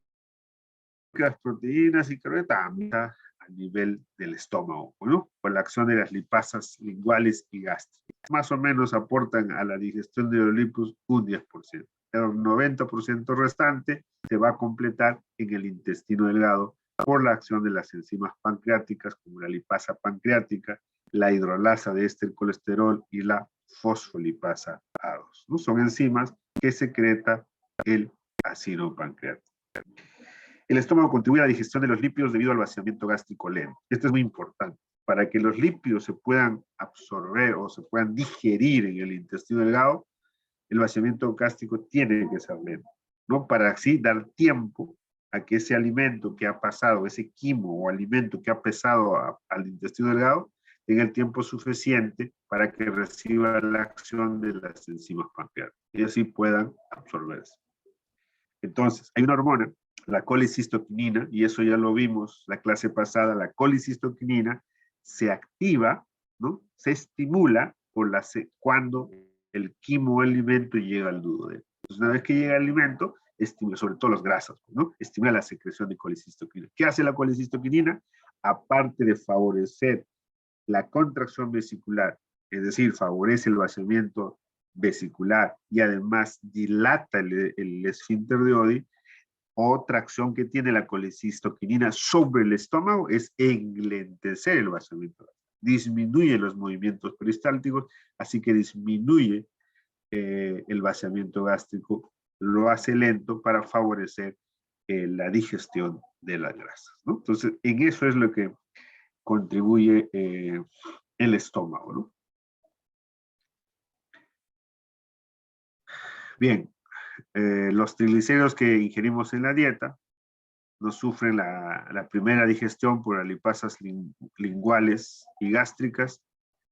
que las proteínas y carbohidratos, también a nivel del estómago, ¿no? Por la acción de las lipasas linguales y gástricas. Más o menos aportan a la digestión de los lípidos un 10%. El 90% restante se va a completar en el intestino delgado por la acción de las enzimas pancreáticas, como la lipasa pancreática, la hidrolasa de el colesterol y la fosfolipasa A2, ¿no? Son enzimas que secreta el ácido pancreático. El estómago contribuye a la digestión de los lípidos debido al vaciamiento gástrico lento. Esto es muy importante. Para que los lípidos se puedan absorber o se puedan digerir en el intestino delgado, el vaciamiento gástrico tiene que ser lento, ¿no? Para así dar tiempo a que ese alimento que ha pasado, ese quimo o alimento que ha pasado al intestino delgado, tenga el tiempo suficiente para que reciba la acción de las enzimas pancreáticas y así puedan absorberse. Entonces, hay una hormona, la colicistoquinina, y eso ya lo vimos la clase pasada. La colicistoquinina se activa, ¿no? Se estimula cuando el quimoalimento llega al duodeno. Entonces, una vez que llega el alimento, estimula, sobre todo los grasas, ¿no? Estimula la secreción de colicistoquinina. ¿Qué hace la colicistoquinina? Aparte de favorecer la contracción vesicular, es decir, favorece el vaciamiento vesicular y además dilata el esfínter de Oddi, otra acción que tiene la colicistoquinina sobre el estómago es englentecer el vaciamiento. Disminuye los movimientos peristálticos, así que disminuye el vaciamiento gástrico, lo hace lento para favorecer la digestión de las grasas, ¿no? Entonces, en eso es lo que contribuye el estómago, ¿no? Bien, los triglicéridos que ingerimos en la dieta no sufren la primera digestión por las lipasas linguales y gástricas,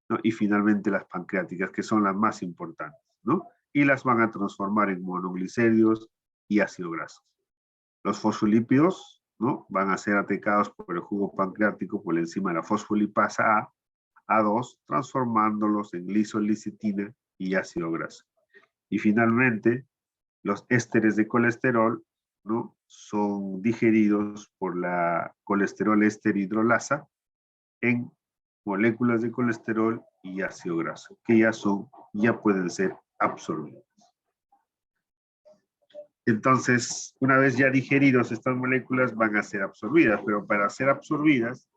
¿no? Y finalmente las pancreáticas, que son las más importantes, ¿no? Y las van a transformar en monoglicéridos y ácido graso. Los fosfolípidos, ¿no? Van a ser atacados por el jugo pancreático por la enzima de la fosfolipasa A2, transformándolos en lisolicetina y ácido graso. Y finalmente, los ésteres de colesterol, ¿no? Son digeridos por la colesterol éster hidrolasa en moléculas de colesterol y ácido graso, que ya son ya pueden ser absorbidas. Entonces, una vez ya digeridos, estas moléculas van a ser absorbidas, pero para ser absorbidas,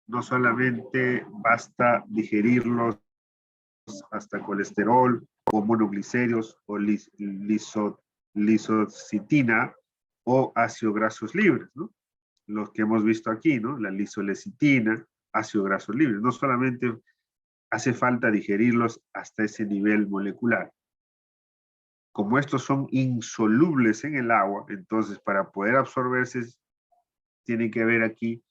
no solamente basta digerirlos hasta colesterol o monoglicéridos o lisocitina o ácidos grasos libres, ¿no? Los que hemos visto aquí, ¿no? La lisolecitina, ácidos grasos libres. No solamente hace falta digerirlos hasta ese nivel molecular. Como estos son insolubles en el agua, entonces para poder absorberse tiene que haber aquí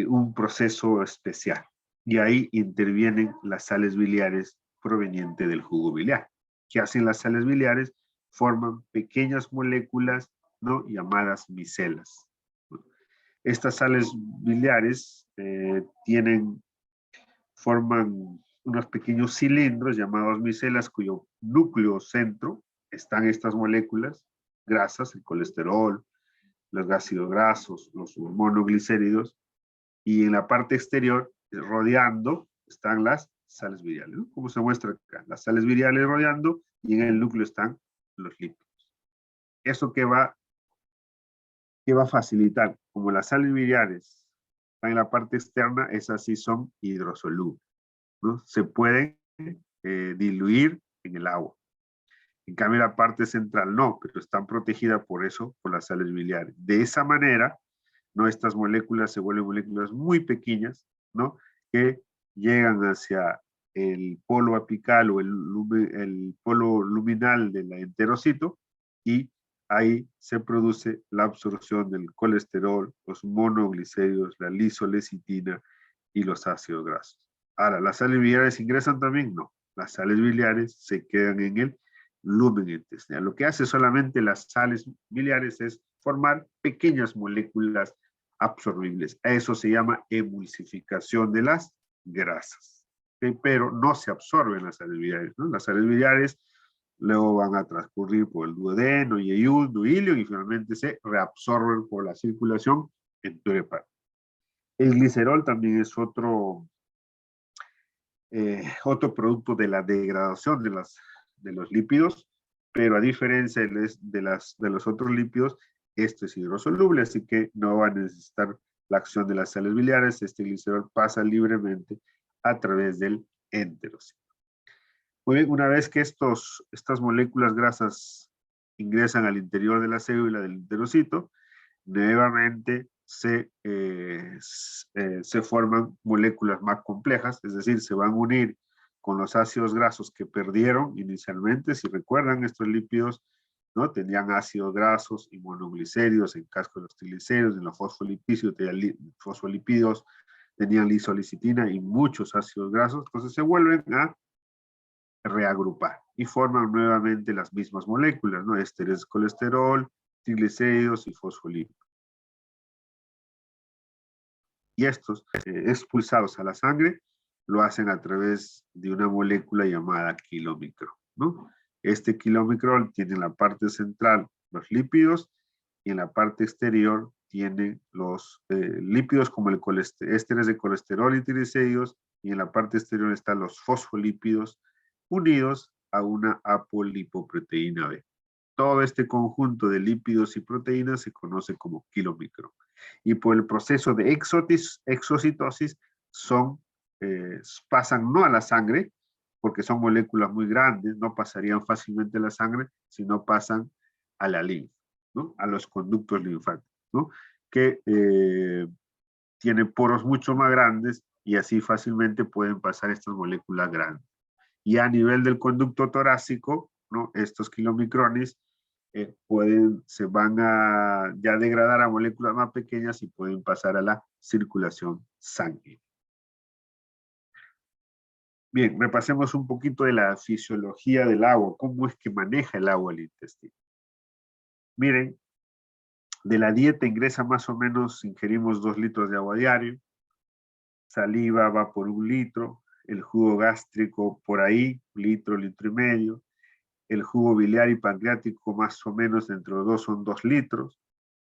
un proceso especial. Y ahí intervienen las sales biliares provenientes del jugo biliar. ¿Qué hacen las sales biliares? Forman pequeñas moléculas, ¿no? Llamadas micelas. Estas sales biliares forman unos pequeños cilindros llamados micelas, cuyo núcleo centro están estas moléculas grasas, el colesterol, los ácidos grasos, los monoglicéridos, y en la parte exterior, rodeando, están las sales viriales, ¿no? Como se muestra acá, las sales viriales rodeando, y en el núcleo están los lípidos. ¿Eso qué va a facilitar? Como las sales viriales están en la parte externa, esas sí son hidrosolubles, ¿no? Se pueden diluir en el agua. En cambio, la parte central no, pero están protegidas por eso, por las sales biliares. De esa manera, ¿no? Estas moléculas se vuelven moléculas muy pequeñas, ¿no? Que llegan hacia el polo apical o el polo luminal del enterocito, y ahí se produce la absorción del colesterol, los monoglicéridos, la lisolecitina y los ácidos grasos. Ahora, ¿las sales biliares ingresan también? No. Las sales biliares se quedan en el lumen intestinal. Lo que hace solamente las sales biliares es formar pequeñas moléculas absorbibles. A eso se llama emulsificación de las grasas. ¿Okay? Pero no se absorben las sales biliares, ¿no? Las sales biliares luego van a transcurrir por el duodeno, yeyún, duilio, y finalmente se reabsorben por la circulación en tu hepático. El glicerol también es otro producto de la degradación de los lípidos, pero a diferencia de los otros lípidos, este es hidrosoluble, así que no va a necesitar la acción de las sales biliares. Este glicerol pasa libremente a través del enterocito. Muy bien, una vez que estas moléculas grasas ingresan al interior de la célula del enterocito, nuevamente se forman moléculas más complejas, es decir, se van a unir con los ácidos grasos que perdieron inicialmente. Si recuerdan, estos lípidos, ¿no? Tenían ácidos grasos y monoglicéridos, en caso de los triglicéridos, en los fosfolipídidos tenían lisolicitina y muchos ácidos grasos, entonces se vuelven a reagrupar y forman nuevamente las mismas moléculas, ¿no? Ésteres de colesterol, triglicéridos y fosfolípidos. Y estos expulsados a la sangre lo hacen a través de una molécula llamada kilómicro, ¿no? Este kilómicro tiene en la parte central los lípidos y en la parte exterior tiene los lípidos como el ésteres de colesterol y triglicéridos, y en la parte exterior están los fosfolípidos unidos a una apolipoproteína B. Todo este conjunto de lípidos y proteínas se conoce como kilómicro. Y por el proceso de exocitosis pasan no a la sangre, porque son moléculas muy grandes, no pasarían fácilmente a la sangre, sino pasan a la linfa, ¿no? A los conductos linfáticos, ¿no? Que tienen poros mucho más grandes y así fácilmente pueden pasar estas moléculas grandes. Y a nivel del conducto torácico, ¿no? Estos kilomicrones se van a ya degradar a moléculas más pequeñas y pueden pasar a la circulación sanguínea. Bien, repasemos un poquito de la fisiología del agua, cómo es que maneja el agua el intestino. Miren, de la dieta ingresa más o menos, ingerimos 2 litros de agua diario, saliva va por 1 litro, el jugo gástrico por ahí, litro, litro y medio, el jugo biliar y pancreático más o menos entre los dos son 2 litros,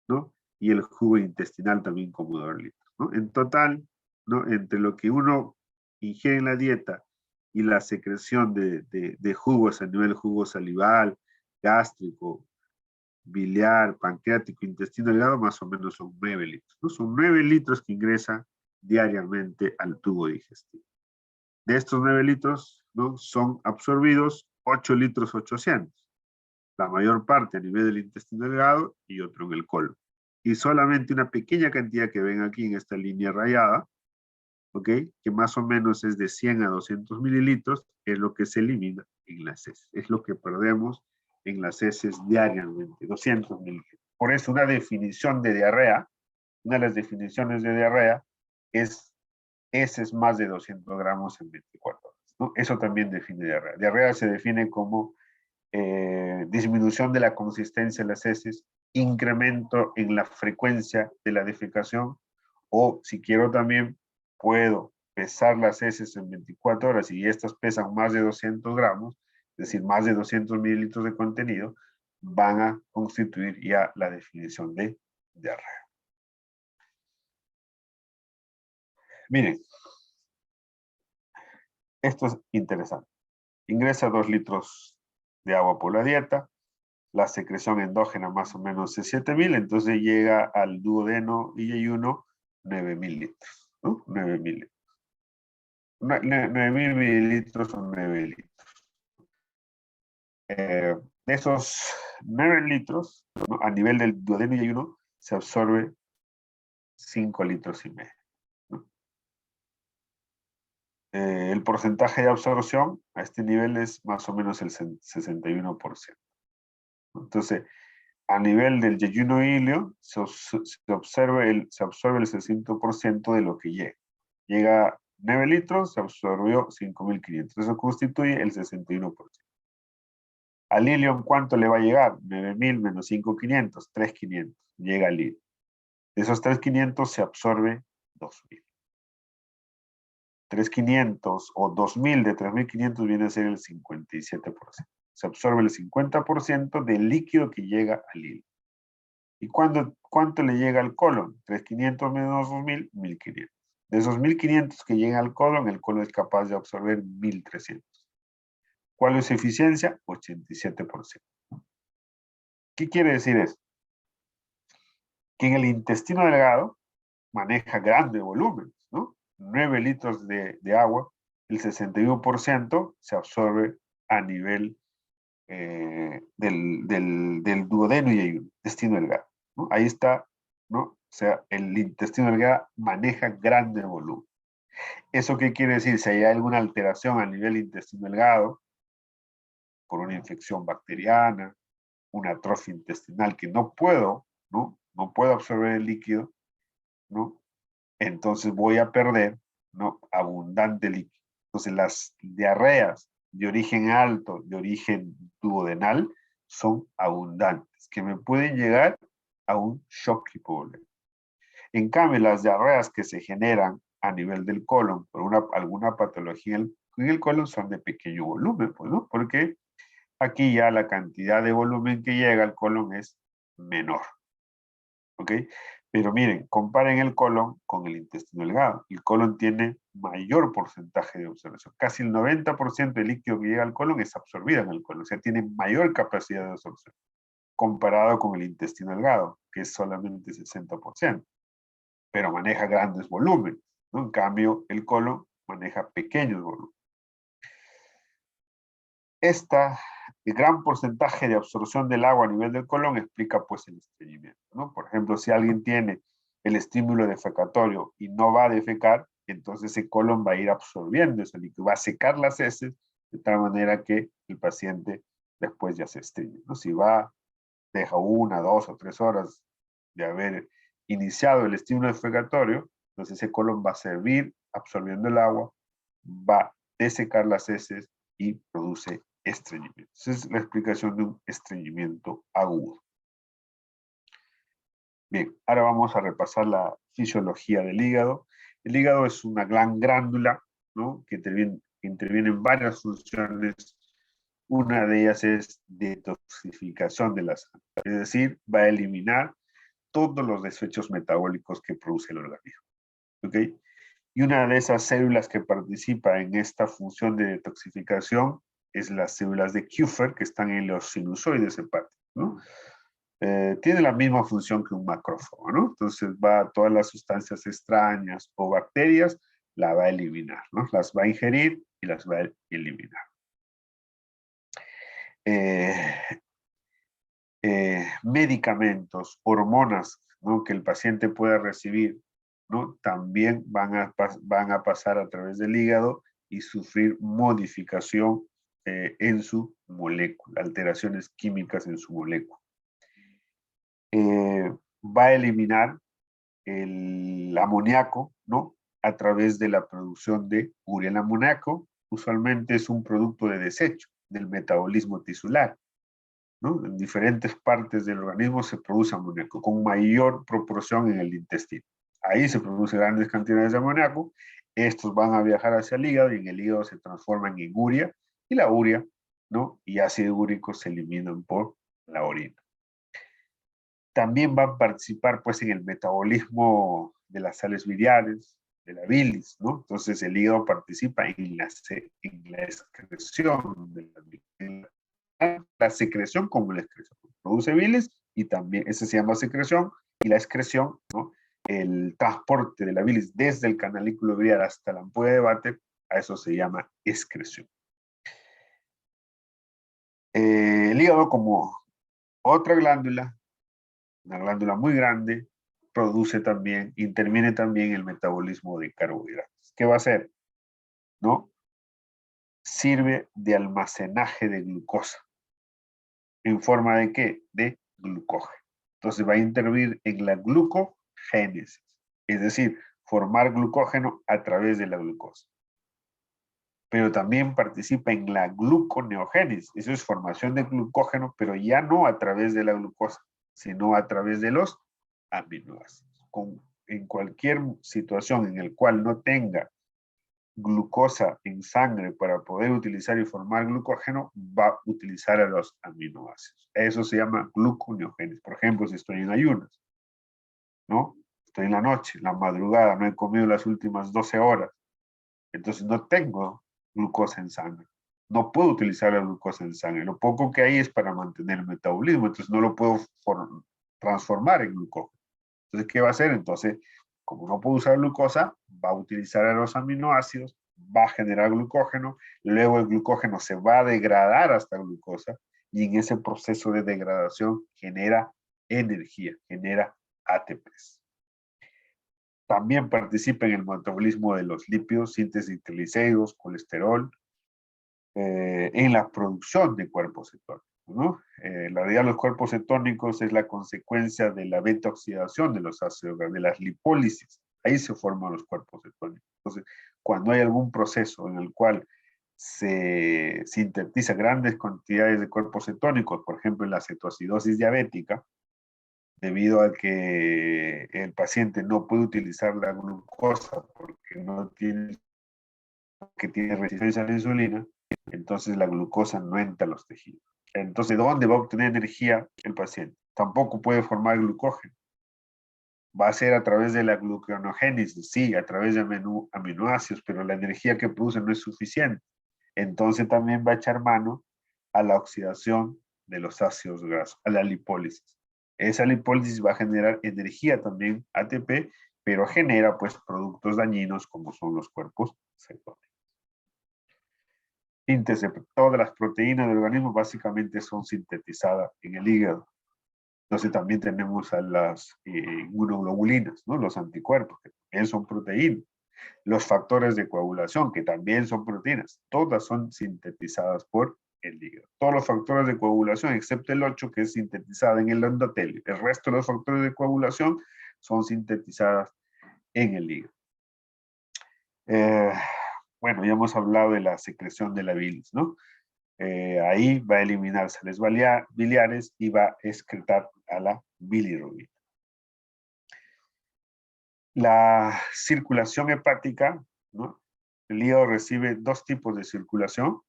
¿no? Y el jugo intestinal también como 2 litros, ¿no? En total, ¿no? Entre lo que uno ingiere en la dieta y la secreción de jugos a nivel jugo salival, gástrico, biliar, pancreático, intestino delgado, más o menos son 9 litros, ¿no? Son 9 litros que ingresan diariamente al tubo digestivo. De estos 9 litros, ¿no?, son absorbidos 8 litros 800. La mayor parte a nivel del intestino delgado y otro en el colon. Y solamente una pequeña cantidad que ven aquí en esta línea rayada, ¿ok?, que más o menos es de 100 a 200 mililitros, es lo que se elimina en las heces. Es lo que perdemos en las heces diariamente, 200 mililitros. Por eso una definición de diarrea, una de las definiciones de diarrea es heces más de 200 gramos en 24 horas, ¿no? Eso también define diarrea. Diarrea se define como disminución de la consistencia de las heces, incremento en la frecuencia de la defecación, o si quiero también puedo pesar las heces en 24 horas y estas pesan más de 200 gramos, es decir, más de 200 mililitros de contenido, van a constituir ya la definición de diarrea. Miren, esto es interesante. Ingresa 2 litros de agua por la dieta, la secreción endógena más o menos es 7.000, entonces llega al duodeno y ayuno 9.000 litros, ¿no? 9.000 litros. 9.000 mililitros son 9 litros. De esos 9 litros, ¿no?, a nivel del duodeno y ayuno, se absorbe 5 litros y medio, ¿no? El porcentaje de absorción a este nivel es más o menos el 61%. Entonces, a nivel del yeyuno ilio, se absorbe el 60% de lo que llega. Llega 9 litros, se absorbió 5.500. Eso constituye el 61%. Al ilio, ¿en cuánto le va a llegar? 9.000 menos 5.500, 3.500. Llega al ilio. De esos 3.500 se absorbe 2.000. 3.500 o 2.000 de 3.500 viene a ser el 57%. Se absorbe el 50% del líquido que llega al hilo. ¿Y cuánto le llega al colon? 3.500 menos 2.000, 1.500. De esos 1.500 que llegan al colon, el colon es capaz de absorber 1.300. ¿Cuál es su eficiencia? 87%. ¿Qué quiere decir eso? Que en el intestino delgado maneja grandes volúmenes, ¿no? 9 litros de agua, el 61% se absorbe a nivel del duodeno y el intestino delgado, ¿no? Ahí está, ¿no? O sea, el intestino delgado maneja grande volumen. ¿Eso qué quiere decir? Si hay alguna alteración a nivel intestino delgado, por una infección bacteriana, una atrofia intestinal que no puedo, ¿no? No puedo absorber el líquido, ¿no? Entonces voy a perder, ¿no?, abundante líquido. Entonces las diarreas de origen alto, de origen duodenal, son abundantes, que me pueden llegar a un shock hipovolémico. En cambio, las diarreas que se generan a nivel del colon por alguna patología en el colon son de pequeño volumen, pues, ¿no? Porque aquí ya la cantidad de volumen que llega al colon es menor. ¿Ok? Pero miren, comparen el colon con el intestino delgado. El colon tiene mayor porcentaje de absorción. Casi el 90% del líquido que llega al colon es absorbido en el colon. O sea, tiene mayor capacidad de absorción comparado con el intestino delgado, que es solamente 60%. Pero maneja grandes volúmenes, ¿no? En cambio, el colon maneja pequeños volúmenes. El gran porcentaje de absorción del agua a nivel del colon explica pues el estreñimiento, ¿no? Por ejemplo, si alguien tiene el estímulo defecatorio y no va a defecar, entonces ese colon va a ir absorbiendo ese líquido, va a secar las heces de tal manera que el paciente después ya se estreñe, ¿no? Si deja 1, 2 o 3 horas de haber iniciado el estímulo defecatorio, entonces ese colon va a servir absorbiendo el agua, va a desecar las heces y produce estreñimiento. Esa es la explicación de un estreñimiento agudo. Bien, ahora vamos a repasar la fisiología del hígado. El hígado es una gran glándula, ¿no?, que interviene en varias funciones. Una de ellas es detoxificación de la sangre, es decir, va a eliminar todos los desechos metabólicos que produce el organismo. ¿Ok? Y una de esas células que participa en esta función de detoxificación es las células de Kupffer, que están en los sinusoides hepáticos, ¿no? Tiene la misma función que un macrófago, ¿no? Entonces va a todas las sustancias extrañas o bacterias, la va a eliminar, ¿no? Las va a ingerir y las va a eliminar. Medicamentos, hormonas, ¿no?, que el paciente pueda recibir, ¿no?, también van a pasar a través del hígado y sufrir modificación en su molécula, alteraciones químicas en su molécula. Va a eliminar el amoníaco, ¿no?, a través de la producción de urea. El amoníaco usualmente es un producto de desecho del metabolismo tisular, ¿no? En diferentes partes del organismo se produce amoníaco, con mayor proporción en el intestino. Ahí se producen grandes cantidades de amoníaco, estos van a viajar hacia el hígado y en el hígado se transforman en urea, y la urea, ¿no?, y ácido úrico se eliminan por la orina. También van a participar, pues, en el metabolismo de las sales biliares, de la bilis, ¿no? Entonces el hígado participa en la excreción de la secreción como la excreción. Produce bilis y también, ese se llama secreción, y la excreción, ¿no?, el transporte de la bilis desde el canalículo biliar hasta la ampolla de váter, a eso se llama excreción. El hígado, como otra glándula, una glándula muy grande, produce también, interviene también el metabolismo de carbohidratos. ¿Qué va a hacer? ¿No? Sirve de almacenaje de glucosa. ¿En forma de qué? De glucógeno. Entonces va a intervenir en la glucogénesis, es decir, formar glucógeno a través de la glucosa. Pero también participa en la gluconeogénesis, eso es formación de glucógeno, pero ya no a través de la glucosa, sino a través de los aminoácidos. En cualquier situación en la cual no tenga glucosa en sangre para poder utilizar y formar glucógeno, va a utilizar a los aminoácidos. Eso se llama gluconeogénesis. Por ejemplo, si estoy en ayunas, ¿no? Estoy en la noche, en la madrugada, no he comido las últimas 12 horas, entonces no tengo glucosa en sangre. No puedo utilizar la glucosa en sangre. Lo poco que hay es para mantener el metabolismo, entonces no lo puedo transformar en glucógeno. Entonces, ¿qué va a hacer? Entonces, como no puedo usar glucosa, va a utilizar a los aminoácidos, va a generar glucógeno, luego el glucógeno se va a degradar hasta glucosa, y en ese proceso de degradación genera energía, genera ATPs. También participa en el metabolismo de los lípidos, síntesis de triglicéridos, colesterol, en la producción de cuerpos cetónicos, ¿no? La realidad de los cuerpos cetónicos es la consecuencia de la beta-oxidación de los ácidos grasos, de las lipólisis. Ahí se forman los cuerpos cetónicos. Entonces, cuando hay algún proceso en el cual se sintetiza grandes cantidades de cuerpos cetónicos, por ejemplo, en la cetoacidosis diabética, debido a que el paciente no puede utilizar la glucosa porque no tiene, que tiene resistencia a la insulina, entonces la glucosa no entra a los tejidos. Entonces, ¿de dónde va a obtener energía el paciente? Tampoco puede formar glucógeno. Va a ser a través de la gluconeogénesis, sí, a través de aminoácidos, pero la energía que produce no es suficiente. Entonces también va a echar mano a la oxidación de los ácidos grasos, a la lipólisis. Esa lipólisis va a generar energía también, ATP, pero genera pues productos dañinos como son los cuerpos cetónicos. Síntesis, todas las proteínas del organismo básicamente son sintetizadas en el hígado. Entonces también tenemos a las inmunoglobulinas, ¿no?, los anticuerpos, que también son proteínas. Los factores de coagulación, que también son proteínas, todas son sintetizadas por el hígado. Todos los factores de coagulación, excepto el 8, que es sintetizada en el endotelio. El resto de los factores de coagulación son sintetizadas en el hígado. Bueno, ya hemos hablado de la secreción de la bilis, ¿no? Ahí va a eliminar sales biliares y va a excretar a la bilirrubina. La circulación hepática, ¿no? El hígado recibe dos tipos de circulación.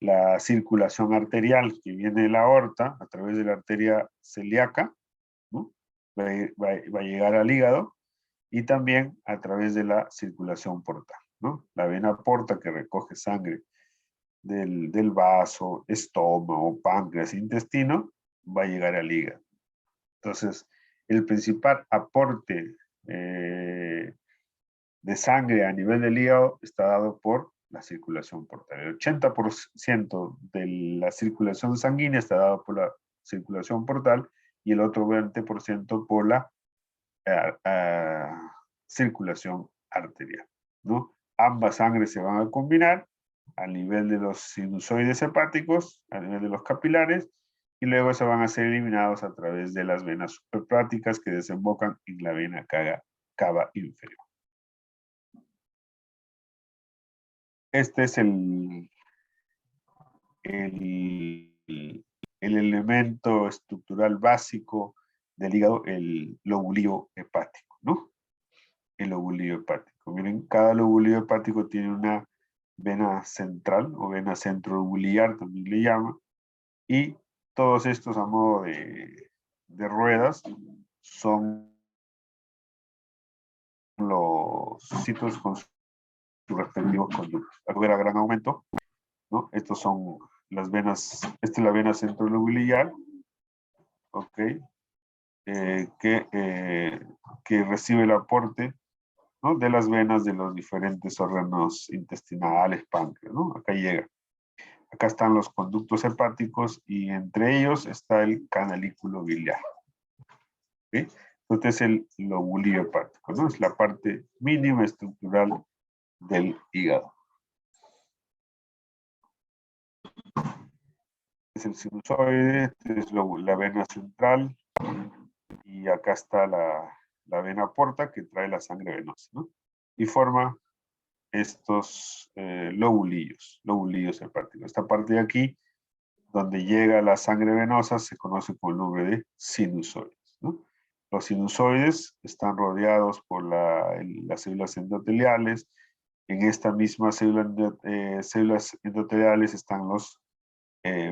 La circulación arterial, que viene de la aorta, a través de la arteria celíaca, ¿no? Va a llegar al hígado, y también a través de la circulación portal, ¿no? La vena porta que recoge sangre del vaso, estómago, páncreas, intestino, va a llegar al hígado. Entonces, el principal aporte de sangre a nivel del hígado está dado por la circulación portal. El 80% de la circulación sanguínea está dado por la circulación portal y el otro 20% por la circulación arterial, ¿no? Ambas sangres se van a combinar a nivel de los sinusoides hepáticos, a nivel de los capilares, y luego se van a ser eliminados a través de las venas suprapláticas que desembocan en la vena cava inferior. Este es el elemento estructural básico del hígado, el lobulillo hepático, ¿no? El lobulillo hepático. Miren, cada lobulillo hepático tiene una vena central o vena centrobuliar, también le llama, y todos estos a modo de ruedas son los sitios con sus respectivos conductos. Aquí verá gran aumento, ¿no? Estos son las venas, esta es la vena centrobuliar, ¿ok? Que recibe el aporte, ¿no? De las venas de los diferentes órganos intestinales, páncreas, ¿no? Acá llega. Acá están los conductos hepáticos y entre ellos está el canalículo biliar. ¿Sí? Entonces es el lobulillo hepático, ¿no? Es la parte mínima estructural del hígado. Es el sinusoide, este es la vena central y acá está la vena porta que trae la sangre venosa, ¿no? Y forma estos lobulillos hepáticos. Esta parte de aquí, donde llega la sangre venosa, se conoce con el nombre de sinusoides, ¿no? Los sinusoides están rodeados por las células endoteliales. En esta misma células endoteliales están los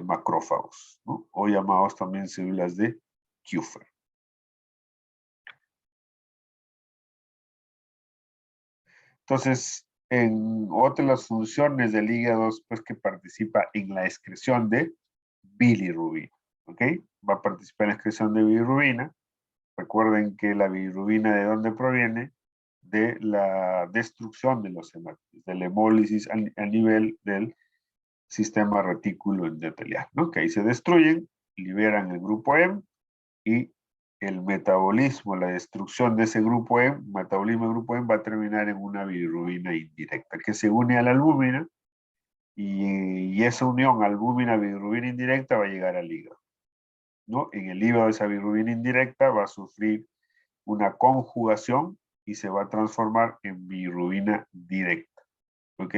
macrófagos, ¿no? O llamados también células de Kupffer. Entonces, en otra de las funciones del hígado es pues, que participa en la excreción de bilirrubina, ¿ok? Va a participar en la excreción de bilirrubina. Recuerden que la bilirrubina, ¿de dónde proviene? De la destrucción de los hematos, de la hemólisis a nivel del sistema retículo endotelial, ¿no? Que ahí se destruyen, liberan el grupo M y el metabolismo, la destrucción de ese grupo M, metabolismo del grupo M va a terminar en una bilirrubina indirecta que se une a la albúmina y esa unión albúmina-bilirrubina indirecta va a llegar al hígado, ¿no? En el hígado esa bilirrubina indirecta va a sufrir una conjugación y se va a transformar en bilirrubina directa, ¿ok?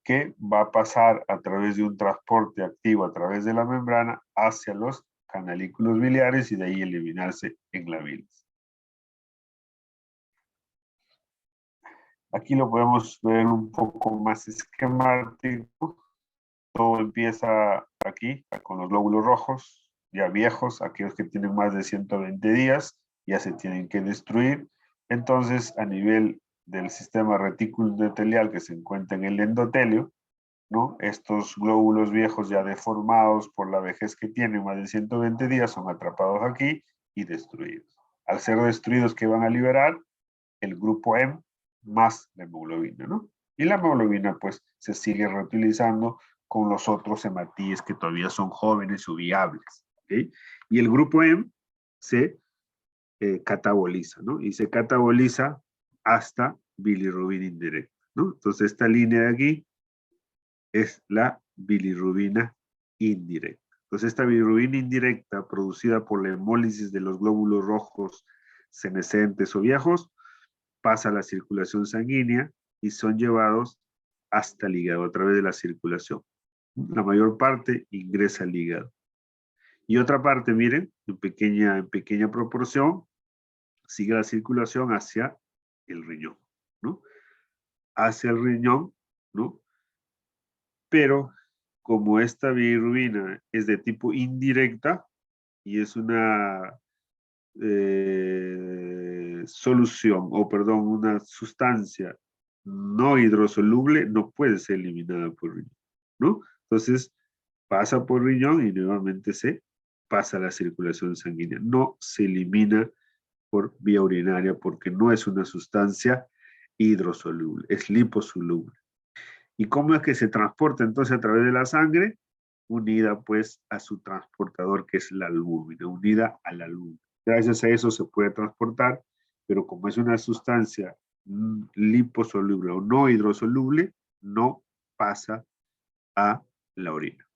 Que va a pasar a través de un transporte activo a través de la membrana hacia los canalículos biliares y de ahí eliminarse en la bilis. Aquí lo podemos ver un poco más esquemático. Todo empieza aquí con los glóbulos rojos, ya viejos, aquellos que tienen más de 120 días, ya se tienen que destruir. Entonces, a nivel del sistema retículo endotelial que se encuentra en el endotelio, ¿no? Estos glóbulos viejos ya deformados por la vejez que tienen más de 120 días son atrapados aquí y destruidos. Al ser destruidos, ¿qué van a liberar? El grupo M más la hemoglobina, ¿no? Y la hemoglobina pues se sigue reutilizando con los otros hematíes que todavía son jóvenes o viables, ¿okay? Y el grupo M se cataboliza, ¿no? Y se cataboliza hasta bilirrubina indirecta, ¿no? Entonces esta línea de aquí es la bilirrubina indirecta. Entonces esta bilirrubina indirecta producida por la hemólisis de los glóbulos rojos senescentes o viejos pasa a la circulación sanguínea y son llevados hasta el hígado a través de la circulación. La mayor parte ingresa al hígado. Y otra parte, miren, en pequeña proporción, sigue la circulación hacia el riñón, ¿no? Hacia el riñón, ¿no? Pero como esta bilirrubina es de tipo indirecta y es una solución, o perdón, una sustancia no hidrosoluble no puede ser eliminada por riñón, ¿no? Entonces, pasa por riñón y nuevamente se pasa a la circulación sanguínea. No se elimina por vía urinaria porque no es una sustancia hidrosoluble, es liposoluble. ¿Y cómo es que se transporta entonces a través de la sangre? Unida pues a su transportador que es la albúmina, unida a la albúmina. Gracias a eso se puede transportar, pero como es una sustancia liposoluble o no hidrosoluble, no pasa a la orina.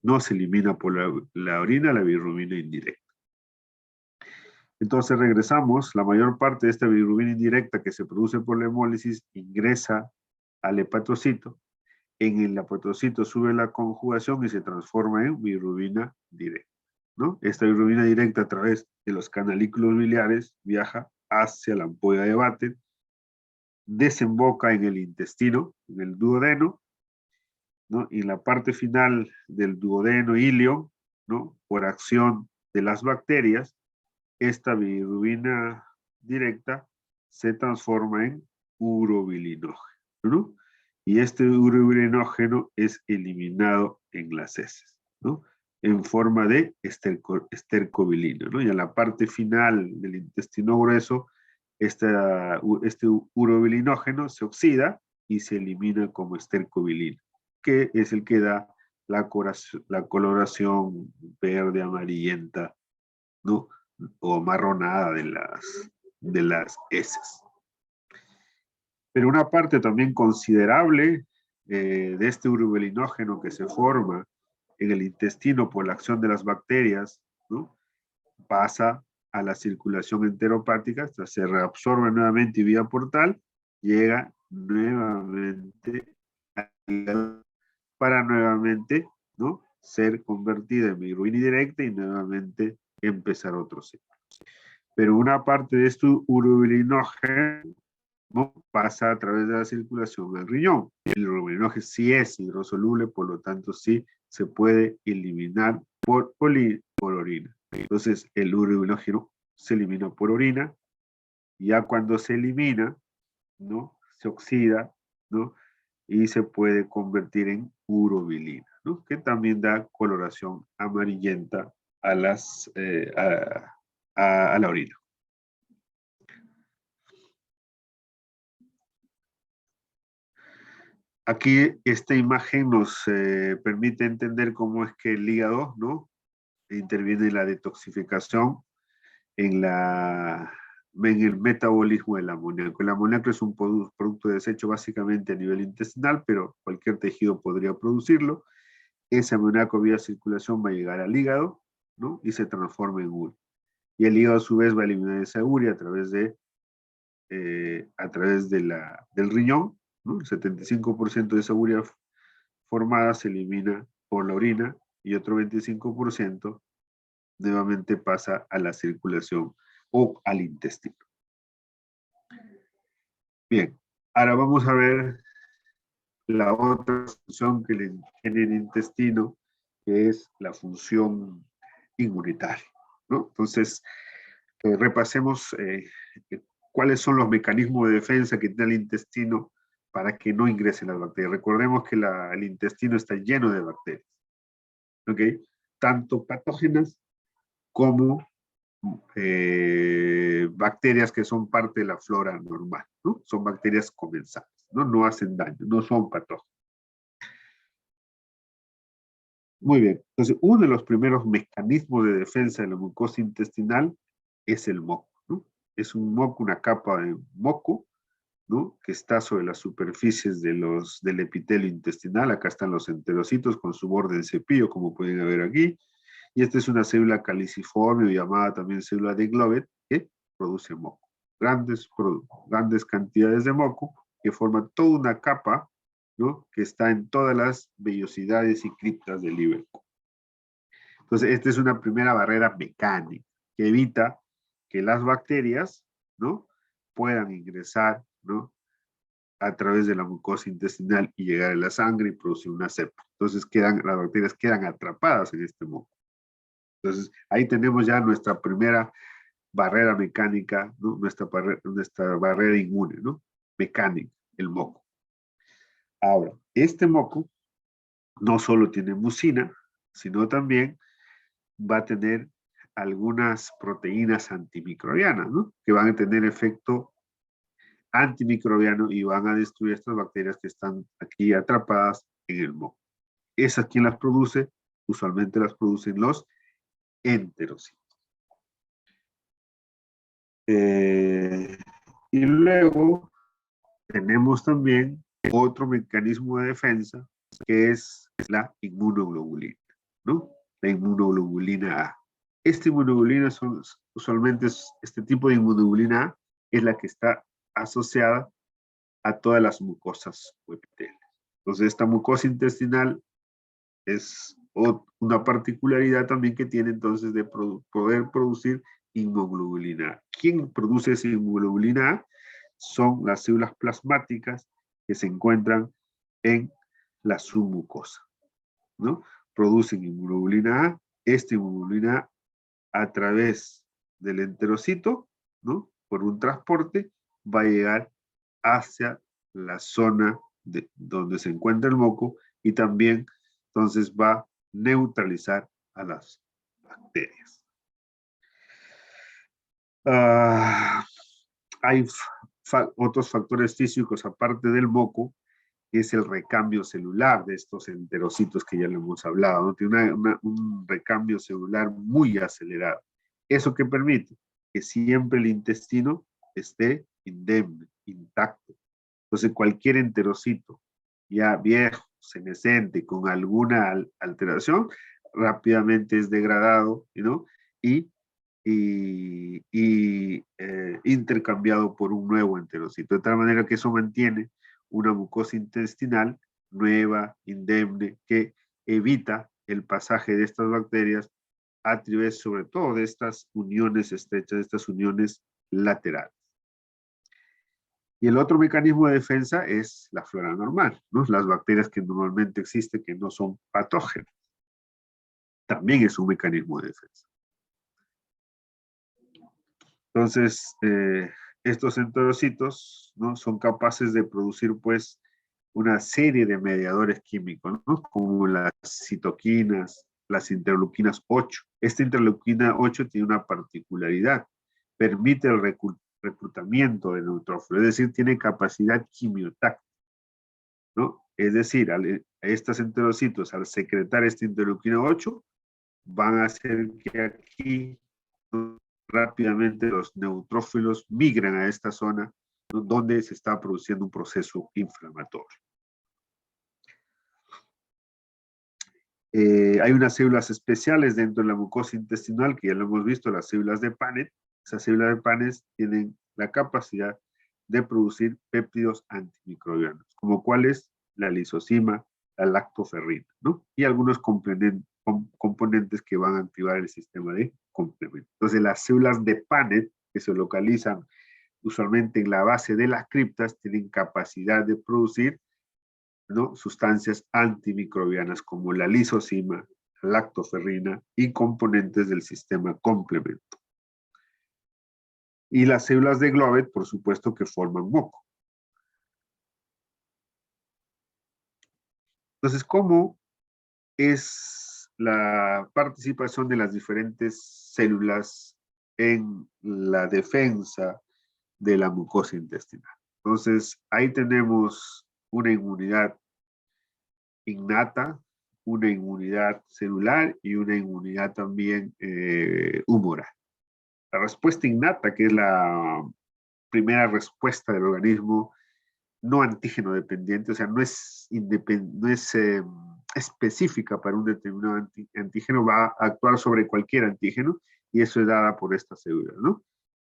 No se elimina por la orina la bilirrubina indirecta. Entonces regresamos, la mayor parte de esta bilirrubina indirecta que se produce por la hemólisis ingresa al hepatocito. En el hepatocito sube la conjugación y se transforma en bilirrubina directa, ¿no? Esta bilirrubina directa a través de los canalículos biliares viaja hacia la ampolla de Vaten, desemboca en el intestino, en el duodeno, ¿no? Y en la parte final del duodeno ilion, ¿no? Por acción de las bacterias, esta bilirrubina directa se transforma en urobilinógeno, ¿no? Y este urobilinógeno es eliminado en las heces, ¿no? En forma de estercobilina, ¿no? Y en la parte final del intestino grueso, este urobilinógeno se oxida y se elimina como estercobilina, que es el que da la coloración verde amarillenta, ¿no? O marronada de las heces. Pero una parte también considerable de este urobilinógeno que se forma en el intestino por la acción de las bacterias, ¿no? Pasa a la circulación enteropática, se reabsorbe nuevamente y vía portal, llega nuevamente para nuevamente, ¿no? Ser convertida en bilirrubina indirecta y nuevamente empezar otro ciclo. Pero una parte de este urobilinógeno, ¿no? Pasa a través de la circulación del riñón. El urobilinógeno sí es hidrosoluble, por lo tanto sí se puede eliminar por orina. Entonces el urobilinógeno se elimina por orina, y ya cuando se elimina, ¿no? Se oxida, ¿no? Y se puede convertir en urobilina, ¿no? Que también da coloración amarillenta a la orina. Aquí esta imagen nos permite entender cómo es que el hígado, ¿no? Interviene en la detoxificación, en el metabolismo del amoníaco. El amoníaco es un producto de desecho básicamente a nivel intestinal, pero cualquier tejido podría producirlo. Ese amoníaco vía circulación va a llegar al hígado, ¿no? Y se transforma en urea. Y el hígado a su vez va a eliminar esa urea a través del riñón, ¿no? El 75% de esa urea formada se elimina por la orina y otro 25% nuevamente pasa a la circulación o al intestino. Bien, ahora vamos a ver la otra función que tiene el intestino, que es la función inmunitaria, ¿no? Entonces, repasemos cuáles son los mecanismos de defensa que tiene el intestino para que no ingresen las bacterias. Recordemos que el intestino está lleno de bacterias, ¿ok? Tanto patógenas como bacterias que son parte de la flora normal, ¿no? Son bacterias comensales, ¿no? No hacen daño, no son patógenos. Muy bien, entonces uno de los primeros mecanismos de defensa de la mucosa intestinal es el moco, ¿no? Es un moco, una capa de moco, ¿no? Que está sobre las superficies del epitelio intestinal. Acá están los enterocitos con su borde de cepillo, como pueden ver aquí. Y esta es una célula caliciforme, o llamada también célula de Glovet, que produce moco. Grandes cantidades de moco que forman toda una capa, ¿no? Que está en todas las vellosidades y criptas del líbero. Entonces, esta es una primera barrera mecánica que evita que las bacterias, ¿no? Puedan ingresar, ¿no? A través de la mucosa intestinal y llegar a la sangre y producir una cepa. Entonces, las bacterias quedan atrapadas en este moco. Entonces, ahí tenemos ya nuestra primera barrera mecánica, ¿no? Nuestra barrera inmune, ¿no? Mecánica, el moco. Ahora, este moco no solo tiene mucina, sino también va a tener algunas proteínas antimicrobianas, ¿no? Que van a tener efecto antimicrobiano y van a destruir estas bacterias que están aquí atrapadas en el moco. ¿Esas quién las produce? Usualmente las producen los enterocitos. Y luego tenemos también otro mecanismo de defensa que es la inmunoglobulina, ¿no? La inmunoglobulina A. Esta inmunoglobulina usualmente este tipo de inmunoglobulina A es la que está asociada a todas las mucosas o epitelios. Entonces, esta mucosa intestinal es una particularidad también que tiene entonces de poder producir inmunoglobulina A. ¿Quién produce esa inmunoglobulina A? Son las células plasmáticas que se encuentran en la submucosa, ¿no? Producen inmunoglobulina A. Esta inmunoglobulina a través del enterocito, ¿no? Por un transporte, va a llegar hacia la zona donde se encuentra el moco y también entonces va a neutralizar a las bacterias. Hay otros factores físicos aparte del moco, que es el recambio celular de estos enterocitos que ya lo hemos hablado, ¿no? Tiene un recambio celular muy acelerado. ¿Eso qué permite? Que siempre el intestino esté indemne, intacto. Entonces cualquier enterocito ya viejo, senescente, con alguna alteración, rápidamente es degradado, ¿no? Y intercambiado por un nuevo enterocito. De tal manera que eso mantiene una mucosa intestinal nueva, indemne, que evita el pasaje de estas bacterias a través, sobre todo, de estas uniones estrechas, de estas uniones laterales. Y el otro mecanismo de defensa es la flora normal, ¿no? Las bacterias que normalmente existen, que no son patógenas. También es un mecanismo de defensa. Entonces, estos enterocitos, ¿no? Son capaces de producir, pues, una serie de mediadores químicos, ¿no? Como las citoquinas, las interleuquinas 8. Esta interleuquina 8 tiene una particularidad. Permite el reclutamiento de neutrófilos, es decir, tiene capacidad quimiotáctica, ¿no? Es decir, estos enterocitos, al secretar esta interleuquina 8, van a hacer que aquí, ¿no? Rápidamente los neutrófilos migran a esta zona, ¿no? Donde se está produciendo un proceso inflamatorio. Hay unas células especiales dentro de la mucosa intestinal, que ya lo hemos visto, las células de Paneth. Esas células de Paneth tienen la capacidad de producir péptidos antimicrobianos, como cuáles la lisozima, la lactoferrina, ¿no? Y algunos componentes que van a activar el sistema de complemento. Entonces, las células de Paneth, que se localizan usualmente en la base de las criptas, tienen capacidad de producir, ¿no? Sustancias antimicrobianas como la lisozima, la lactoferrina y componentes del sistema complemento. Y las células de Glovet, por supuesto, que forman moco. Entonces, ¿cómo es la participación de las diferentes células en la defensa de la mucosa intestinal? Entonces, ahí tenemos una inmunidad innata, una inmunidad celular y una inmunidad también humoral. La respuesta innata, que es la primera respuesta del organismo no antígeno dependiente, o sea, no es específica para un determinado antígeno, va a actuar sobre cualquier antígeno y eso es dada por estas células, ¿no?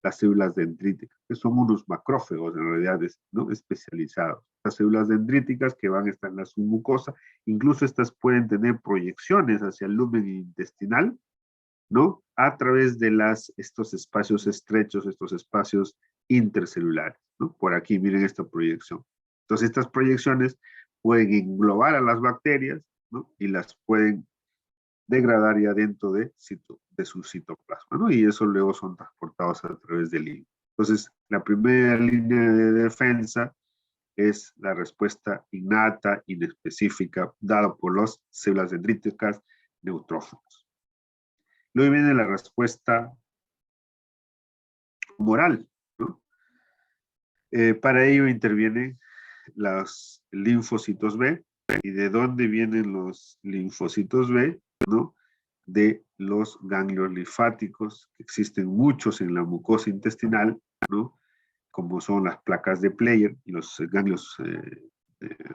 Las células dendríticas, que son unos macrófagos en realidad, ¿no? Especializados. Las células dendríticas que van a estar en la submucosa, incluso estas pueden tener proyecciones hacia el lumen intestinal, ¿no? A través de estos espacios estrechos, estos espacios intercelulares, ¿no? Por aquí, miren esta proyección. Entonces, estas proyecciones pueden englobar a las bacterias, ¿no? Y las pueden degradar ya dentro de su citoplasma, ¿no? Y eso luego son transportados a través del hígado. Entonces, la primera línea de defensa es la respuesta innata, inespecífica, dada por las células dendríticas neutrófilas. Luego viene la respuesta humoral, ¿no? Para ello intervienen los linfocitos B. ¿Y de dónde vienen los linfocitos B? ¿No? De los ganglios linfáticos, que existen muchos en la mucosa intestinal, ¿no? Como son las placas de Player y los ganglios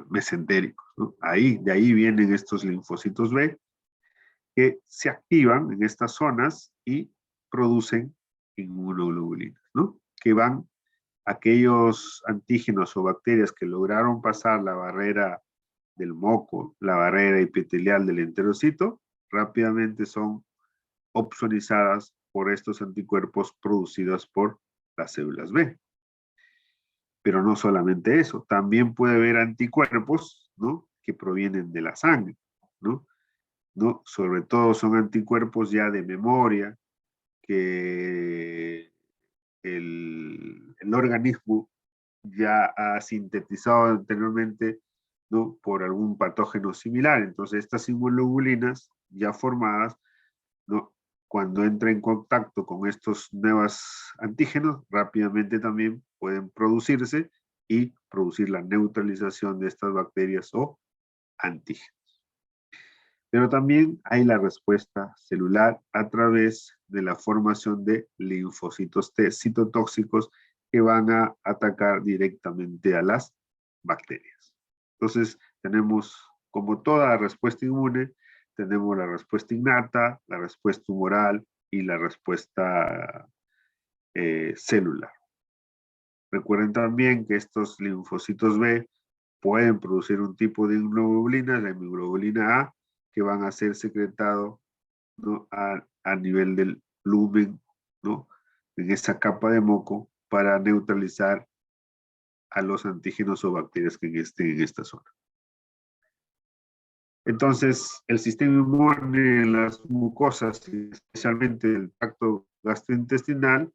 mesentéricos, ¿no? De ahí vienen estos linfocitos B que se activan en estas zonas y producen inmunoglobulinas, ¿no? Que van aquellos antígenos o bacterias que lograron pasar la barrera del moco, la barrera epitelial del enterocito, rápidamente son opsonizadas por estos anticuerpos producidos por las células B. Pero no solamente eso, también puede haber anticuerpos, ¿no? Que provienen de la sangre, ¿no? ¿No? Sobre todo son anticuerpos ya de memoria que el organismo ya ha sintetizado anteriormente, ¿no? Por algún patógeno similar. Entonces estas inmunoglobulinas ya formadas, ¿no? Cuando entra en contacto con estos nuevos antígenos, rápidamente también pueden producirse y producir la neutralización de estas bacterias o antígenos. Pero también hay la respuesta celular a través de la formación de linfocitos T citotóxicos que van a atacar directamente a las bacterias. Entonces, tenemos, como toda respuesta inmune, tenemos la respuesta innata, la respuesta humoral y la respuesta celular. Recuerden también que estos linfocitos B pueden producir un tipo de inmunoglobulina, la inmunoglobulina A, que van a ser secretados, ¿no? a nivel del lumen, ¿no? En esa capa de moco para neutralizar a los antígenos o bacterias que estén en esta zona. Entonces, el sistema inmune en las mucosas, especialmente el tracto gastrointestinal,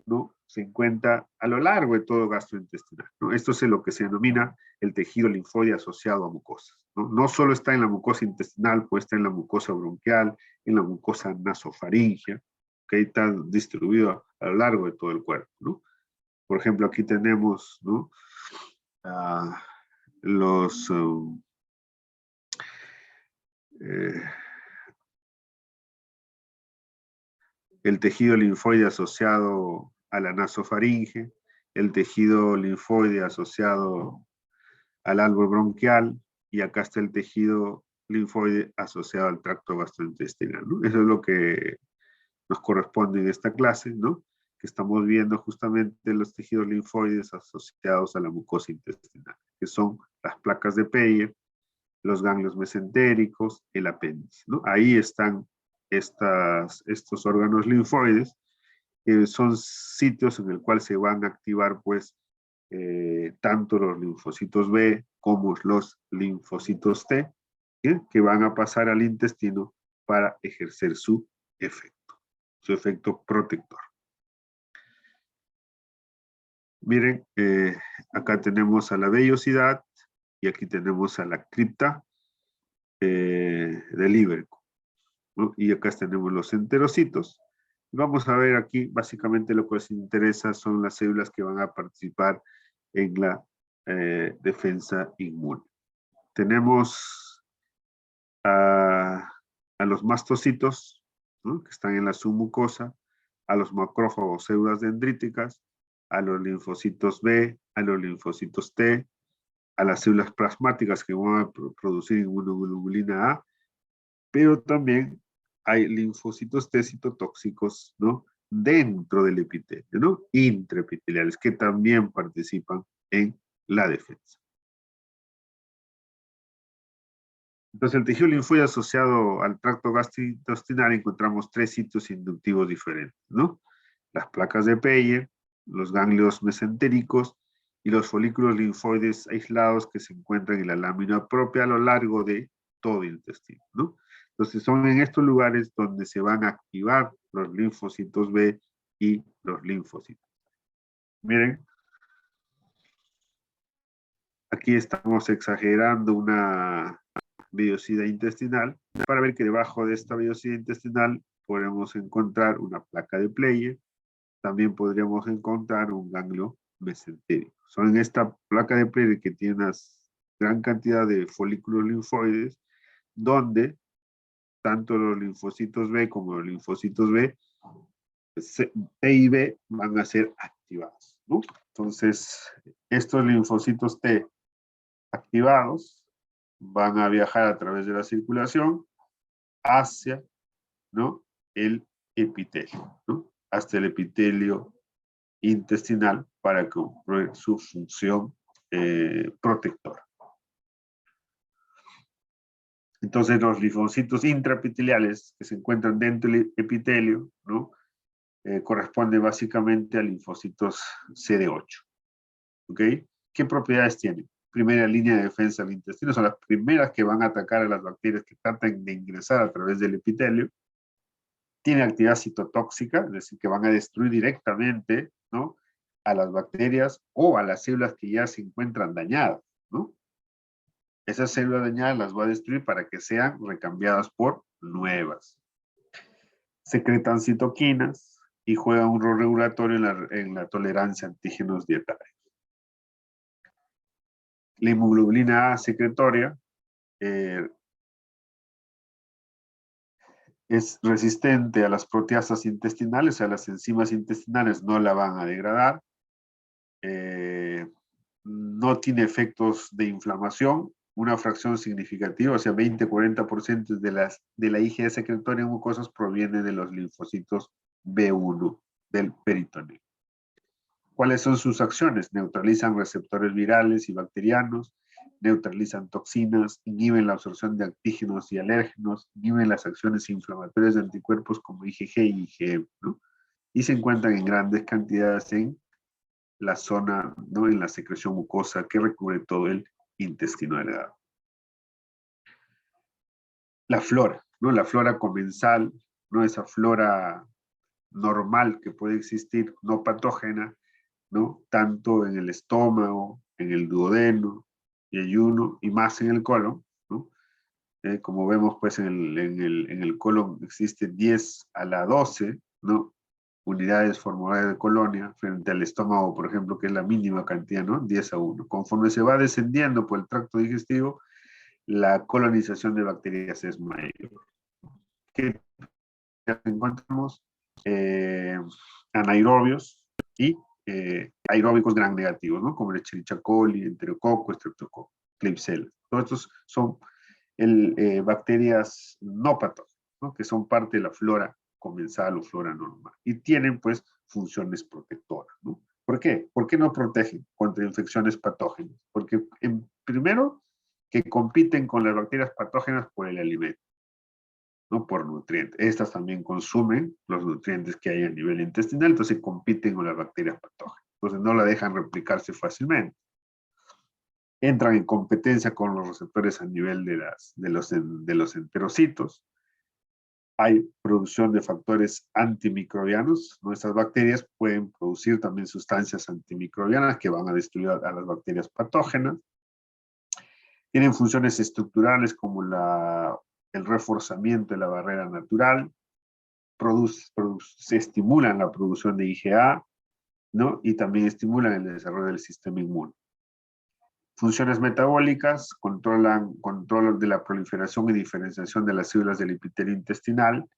¿no? Se encuentra a lo largo de todo gastrointestinal, ¿no? Esto es lo que se denomina el tejido linfoide asociado a mucosas, ¿no? No solo está en la mucosa intestinal, pues está en la mucosa bronquial, en la mucosa nasofaringea, que está distribuido a lo largo de todo el cuerpo, ¿no? Por ejemplo, aquí tenemos, ¿no? Los el tejido linfoide asociado a la nasofaringe, el tejido linfoide asociado al árbol bronquial, y acá está el tejido linfoide asociado al tracto gastrointestinal, ¿no? Eso es lo que nos corresponde en esta clase, ¿no? Que estamos viendo justamente los tejidos linfoides asociados a la mucosa intestinal, que son las placas de Peyer, los ganglios mesentéricos, el apéndice, ¿no? Ahí están estos órganos linfoides, que son sitios en el cual se van a activar, pues, tanto los linfocitos B como los linfocitos T, ¿sí? Que van a pasar al intestino para ejercer su efecto protector. Miren, acá tenemos a la vellosidad y aquí tenemos a la cripta del Ibérico, ¿no? Y acá tenemos los enterocitos. Vamos a ver aquí, básicamente lo que nos interesa son las células que van a participar en la defensa inmune. Tenemos a los mastocitos, ¿no? Que están en la submucosa, a los macrófagos, células dendríticas, a los linfocitos B, a los linfocitos T, a las células plasmáticas que van a producir inmunoglobulina A, pero también hay linfocitos T citotóxicos, ¿no? Dentro del epitelio, ¿no? Intraepiteliales, que también participan en la defensa. Entonces, el tejido linfoide asociado al tracto gastrointestinal encontramos tres sitios inductivos diferentes, ¿no? Las placas de Peyer, los ganglios mesentéricos y los folículos linfoides aislados que se encuentran en la lámina propia a lo largo de todo el intestino, ¿no? Entonces son en estos lugares donde se van a activar los linfocitos B y los linfocitos. Miren, aquí estamos exagerando una vellosidad intestinal para ver que debajo de esta vellosidad intestinal podemos encontrar una placa de Player. También podríamos encontrar un ganglio mesentérico. Son en esta placa de Player que tiene una gran cantidad de folículos linfoides, donde tanto los linfocitos B como los linfocitos B, T y B van a ser activados, ¿no? Entonces, estos linfocitos T activados van a viajar a través de la circulación hacia, ¿no?, el epitelio, ¿no?, hasta el epitelio intestinal para cumplir su función protectora. Entonces, los linfocitos intraepiteliales que se encuentran dentro del epitelio, ¿no?, corresponde básicamente a linfocitos CD8. ¿Ok? ¿Qué propiedades tienen? Primera línea de defensa del intestino, son las primeras que van a atacar a las bacterias que tratan de ingresar a través del epitelio. Tiene actividad citotóxica, es decir, que van a destruir directamente, ¿no?, a las bacterias o a las células que ya se encuentran dañadas, ¿no? Esas células dañadas las va a destruir para que sean recambiadas por nuevas. Secretan citoquinas y juegan un rol regulatorio en la tolerancia a antígenos dietarios. La hemoglobina A secretoria es resistente a las proteasas intestinales, o sea, las enzimas intestinales no la van a degradar. No tiene efectos de inflamación, una fracción significativa, o sea, 20-40% de la IgE secretoria en mucosas proviene de los linfocitos B1 del peritoneo. ¿Cuáles son sus acciones? Neutralizan receptores virales y bacterianos, neutralizan toxinas, inhiben la absorción de antígenos y alérgenos, inhiben las acciones inflamatorias de anticuerpos como IgG y IgM, ¿no? Y se encuentran en grandes cantidades en la zona, ¿no?, en la secreción mucosa que recubre todo el intestino delgado. La flora, ¿no? La flora comensal, ¿no?, esa flora normal que puede existir, no patógena, ¿no?, tanto en el estómago, en el duodeno, yeyuno y más en el colon, ¿no? Como vemos, pues en el colon existe 10 a la 12, ¿no?, unidades formulares de colonia, frente al estómago, por ejemplo, que es la mínima cantidad, ¿no?, 10 a 1. Conforme se va descendiendo por el tracto digestivo, la colonización de bacterias es mayor. ¿Qué encontramos? Anaerobios y aeróbicos gram negativos, ¿no?, como el Escherichia coli, Enterococo, Streptococo, Klebsiella. Todos estos son bacterias no patógenas, ¿no?, que son parte de la flora comensal o flora normal. Y tienen, pues, funciones protectoras, ¿no? ¿Por qué? ¿Por qué no protegen contra infecciones patógenas? Porque, primero, que compiten con las bacterias patógenas por el alimento, ¿no?, por nutrientes. Estas también consumen los nutrientes que hay a nivel intestinal, entonces compiten con las bacterias patógenas. Entonces no la dejan replicarse fácilmente. Entran en competencia con los receptores a nivel de los enterocitos. Hay producción de factores antimicrobianos. Nuestras bacterias pueden producir también sustancias antimicrobianas que van a destruir a las bacterias patógenas. Tienen funciones estructurales como el reforzamiento de la barrera natural, se estimulan la producción de IgA, ¿no?, y también estimulan el desarrollo del sistema inmune. Funciones metabólicas, control de la proliferación y diferenciación de las células del epitelio intestinal,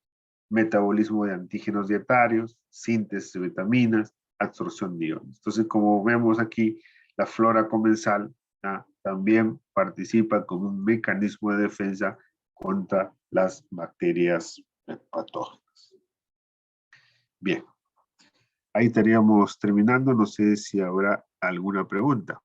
metabolismo de antígenos dietarios, síntesis de vitaminas, absorción de iones. Entonces, como vemos aquí, la flora comensal, ¿ah?, también participa como un mecanismo de defensa contra las bacterias patógenas. Bien, ahí estaríamos terminando. No sé si habrá alguna pregunta.